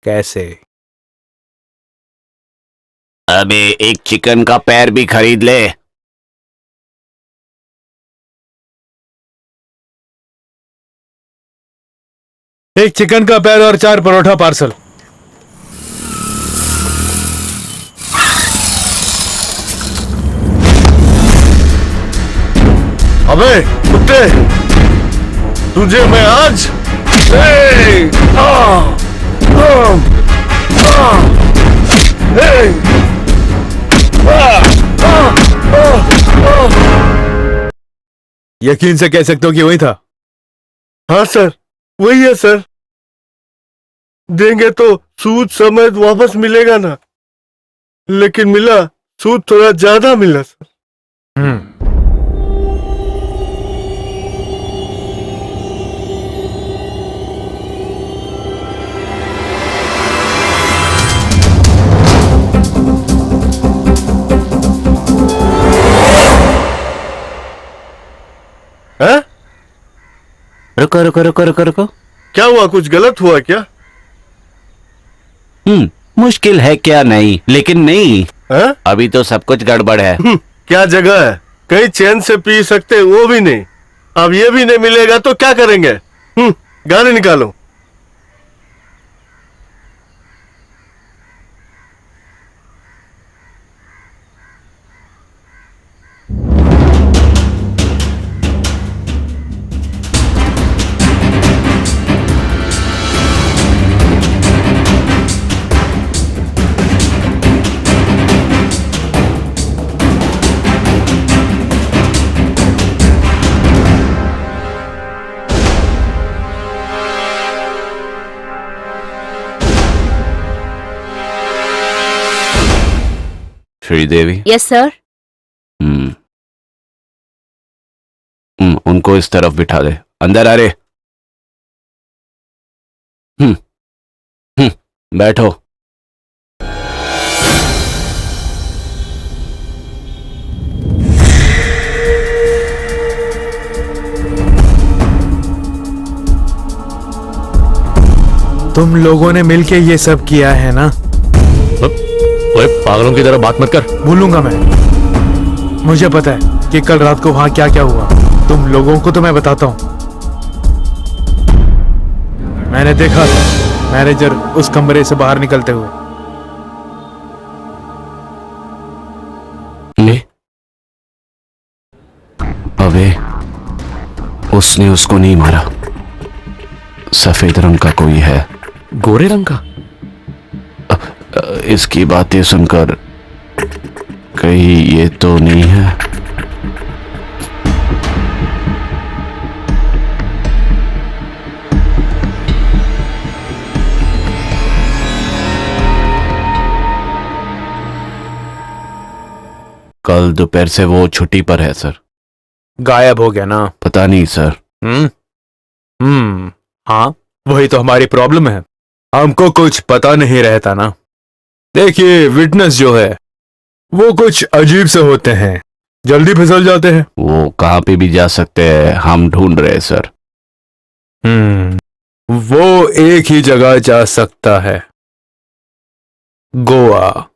कैसे? अबे एक चिकन का पैर भी खरीद ले। एक चिकन का पैर और 4 परोठा पार्सल। अबे कुत्ते, तुझे मैं आज यकीन से कह सकते हो कि वही था? हाँ सर, वही है सर। देंगे तो सूद समेत वापस मिलेगा ना, लेकिन मिला सूद थोड़ा ज्यादा मिला सर। हैं? रुको रुको रुको रुको रुको। क्या हुआ, कुछ गलत हुआ क्या? मुश्किल है क्या? नहीं, लेकिन नहीं है? अभी तो सब कुछ गड़बड़ है। क्या जगह है, कहीं चैन से पी सकते वो भी नहीं, अब ये भी नहीं मिलेगा तो क्या करेंगे? गाने निकालो। श्रीदेवी। Yes sir. उनको इस तरफ बिठा दे। अंदर आ रे। बैठो। तुम लोगों ने मिलके ये सब किया है ना? ओए पागलों की तरह बात मत कर। बोलूंगा मैं। मुझे पता है कि कल रात को वहां क्या क्या हुआ। तुम लोगों को तो मैं बताता हूं। मैंने देखा था मैनेजर उस कमरे से बाहर निकलते हुए। अबे उसने उसको नहीं मारा। सफेद रंग का कोई है। गोरे रंग का? इसकी बातें सुनकर कहीं ये तो नहीं है? कल दोपहर से वो छुट्टी पर है सर। गायब हो गया ना? पता नहीं सर। हाँ, वही तो हमारी प्रॉब्लम है। हमको कुछ पता नहीं रहता ना। देखिए, विटनेस जो है वो कुछ अजीब से होते हैं, जल्दी फिसल जाते हैं। वो कहाँ पे भी जा सकते हैं, हम ढूंढ रहे हैं सर। वो एक ही जगह जा सकता है, गोवा।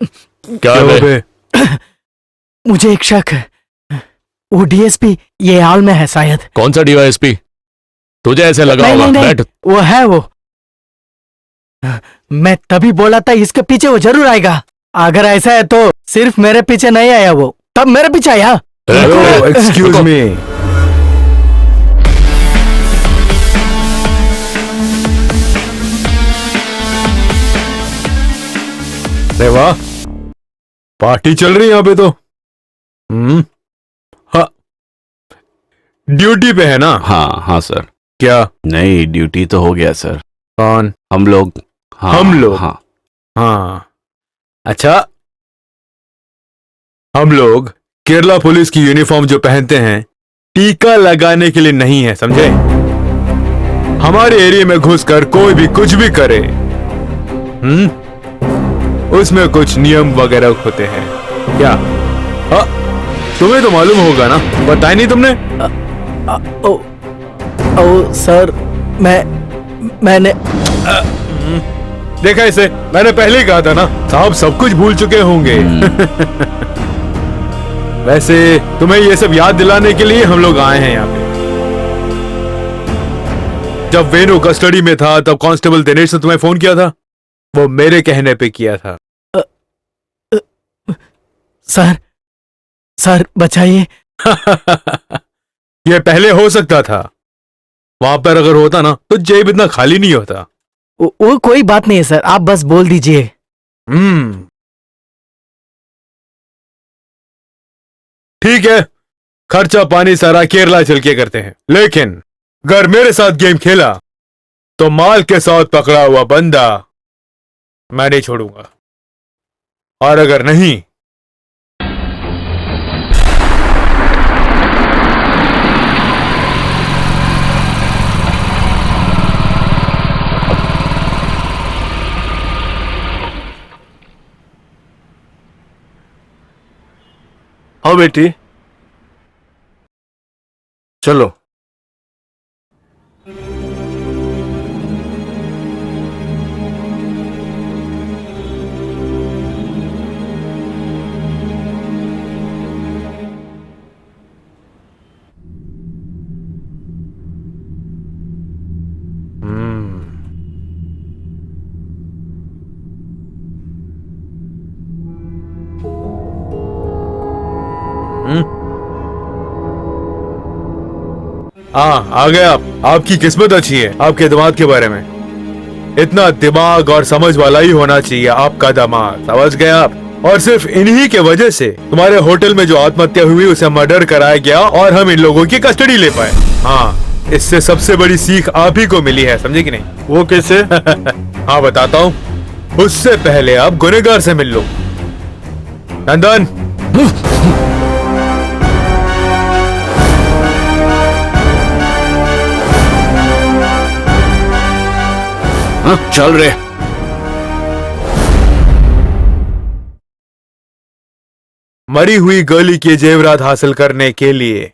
क्या है बे? मुझे एक शक है, वो डीएसपी ये हाल में है शायद। कौन सा डीवाईएसपी? तुझे ऐसे लगा नहीं, होगा। नहीं, नहीं, बैठ। वो है वो। मैं तभी बोला था इसके पीछे वो जरूर आएगा। अगर ऐसा है तो सिर्फ मेरे पीछे नहीं आया, वो तब मेरे पीछे आया। Hello, excuse me. अरे वाह, पार्टी चल रही है यहाँ पे तो। हाँ, ड्यूटी पे है ना? हाँ हाँ सर। क्या? नहीं, ड्यूटी तो हो गया सर। कौन? हम लोग। हाँ, हम लोग? हाँ हाँ, अच्छा। हम लोग केरला पुलिस की यूनिफॉर्म जो पहनते हैं, टीका लगाने के लिए नहीं है, समझे? हमारे एरिया में घुसकर कोई भी कुछ भी करे, उसमें कुछ नियम वगैरह होते हैं। क्या? तुम्हें तो मालूम होगा ना, बताया नहीं तुमने? ओ सर, मैंने देखा इसे, मैंने पहले ही कहा था ना, साहब सब कुछ भूल चुके होंगे। वैसे तुम्हें ये सब याद दिलाने के लिए हम लोग आए हैं यहाँ पे। जब वेनु कस्टडी में था तब कांस्टेबल दिनेश ने तुम्हें फोन किया था, वो मेरे कहने पे किया था। सर बचाइए। ये पहले हो सकता था, वहां पर अगर होता ना तो जेब इतना खाली नहीं होता। वो कोई बात नहीं है सर, आप बस बोल दीजिए। ठीक है, खर्चा पानी सारा केरला चल के करते हैं, लेकिन अगर मेरे साथ गेम खेला तो माल के साथ पकड़ा हुआ बंदा मैं नहीं छोड़ूंगा, और अगर नहीं आओ बेटी, चलो। आ गए आप। आपकी किस्मत अच्छी है आपके दामाद के बारे में। इतना दिमाग और समझ वाला ही होना चाहिए आपका दामाद, समझ गए आप? और सिर्फ इन्हीं के वजह से तुम्हारे होटल में जो आत्महत्या हुई उसे मर्डर कराया गया और हम इन लोगों की कस्टडी ले पाए। हाँ, इससे सबसे बड़ी सीख आप ही को मिली है, समझे कि नहीं? वो कैसे? हाँ बताता हूँ, उससे पहले आप गुनहगार से मिल लो। नंदन, चल रहे। मरी हुई गर्ली के जेवरात हासिल करने के लिए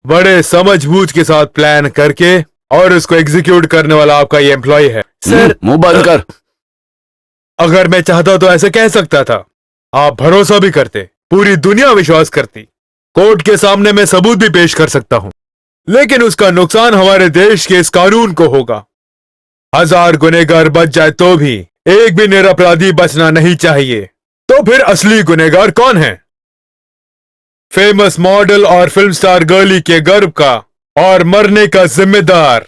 बड़े समझबूझ के साथ प्लान करके और उसको एग्जीक्यूट करने वाला आपका ये एम्प्लॉय है। सर, मुंह बंद कर। अगर मैं चाहता तो ऐसे कह सकता था, आप भरोसा भी करते, पूरी दुनिया विश्वास करती, कोर्ट के सामने मैं सबूत भी पेश कर सकता हूं, लेकिन उसका नुकसान हमारे देश के इस कानून को होगा। 1000 गुनहगार बच जाए तो भी एक भी निरपराधी बचना नहीं चाहिए। तो फिर असली गुनहगार कौन है? फेमस मॉडल और फिल्म स्टार गर्ली के गर्व का और मरने का जिम्मेदार।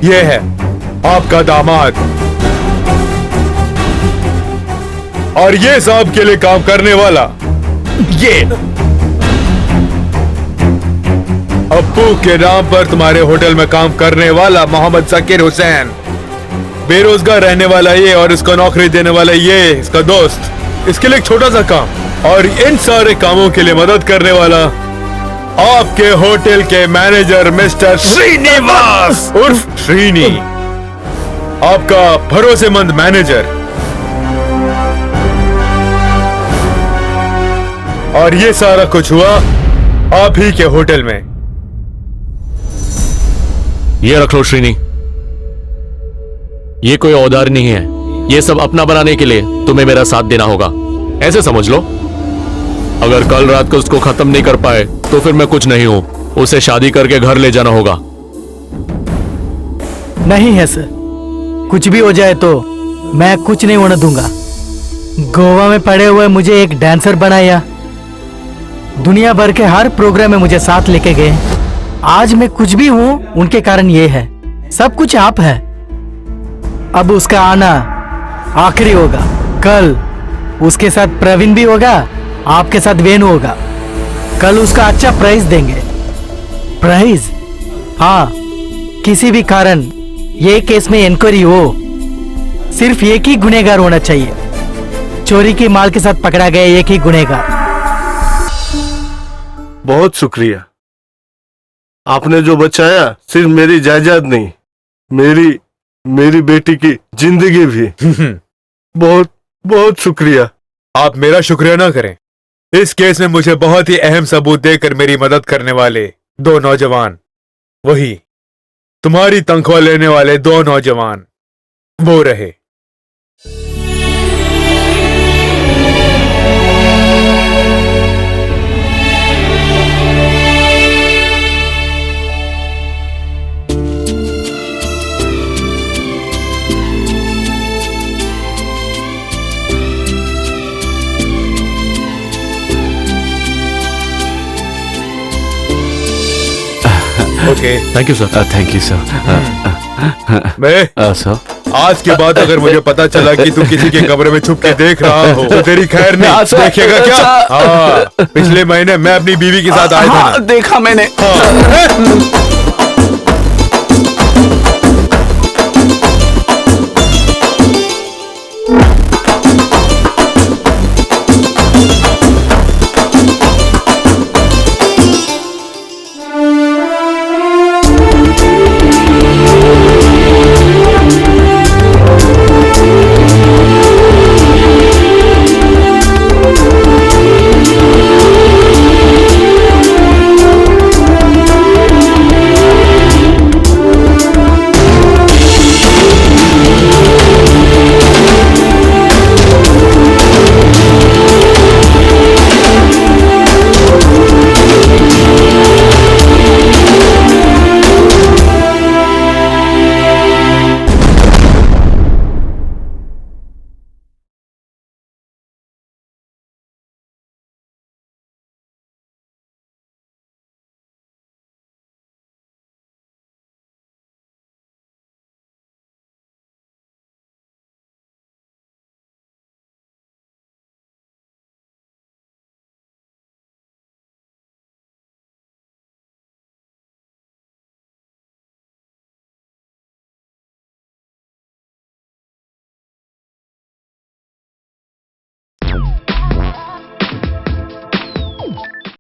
यह है आपका दामाद, और ये साहब के लिए काम करने वाला ये अप्पू के नाम पर तुम्हारे होटल में काम करने वाला मोहम्मद जाकिर हुसैन, बेरोजगार रहने वाला ये और इसको नौकरी देने वाला ये इसका दोस्त। इसके लिए एक छोटा सा काम और इन सारे कामों के लिए मदद करने वाला आपके होटल के मैनेजर मिस्टर श्रीनिवास उर्फ श्रीनी। आपका भरोसेमंद मैनेजर। और ये सारा कुछ हुआ आप ही के होटल में। ये रख लो श्रीनी, ये कोई औदार नहीं है। ये सब अपना बनाने के लिए तुम्हें मेरा साथ देना होगा, ऐसे समझ लो। अगर कल रात को उसको खत्म नहीं कर पाए तो फिर मैं कुछ नहीं हूं। उसे शादी करके घर ले जाना होगा। नहीं है सर, कुछ भी हो जाए तो मैं कुछ नहीं होने दूंगा। गोवा में पड़े हुए मुझे एक डांसर बनाया, दुनिया भर के हर प्रोग्राम में मुझे साथ लेके गए। आज मैं कुछ भी हूं उनके कारण ये है। सब कुछ आप है। अब उसका आना आखिरी होगा। कल उसके साथ प्रवीण भी होगा, आपके साथ वेणु होगा। कल उसका अच्छा प्राइज देंगे। प्राइज? हाँ, किसी भी कारण ये केस में इंक्वायरी हो, सिर्फ एक ही गुनहगार होना चाहिए। चोरी की माल के साथ पकड़ा गया एक ही गुनहगार। बहुत शुक्रिया। आपने जो बचाया सिर्फ मेरी जायदाद नहीं, मेरी बेटी की जिंदगी भी। बहुत बहुत शुक्रिया। आप मेरा शुक्रिया ना करें। इस केस में मुझे बहुत ही अहम सबूत देकर मेरी मदद करने वाले 2 नौजवान, वही तुम्हारी तनख्वाह लेने वाले 2 नौजवान, वो रहे। Okay, thank you sir. Thank you sir. मैं सर, आज के बाद अगर मुझे पता चला कि तू किसी के कमरे में छुप के देख रहा हो तो तेरी खैर नहीं। देखेगा क्या? हाँ, पिछले महीने मैं अपनी बीवी के साथ आया था ना। देखा मैंने।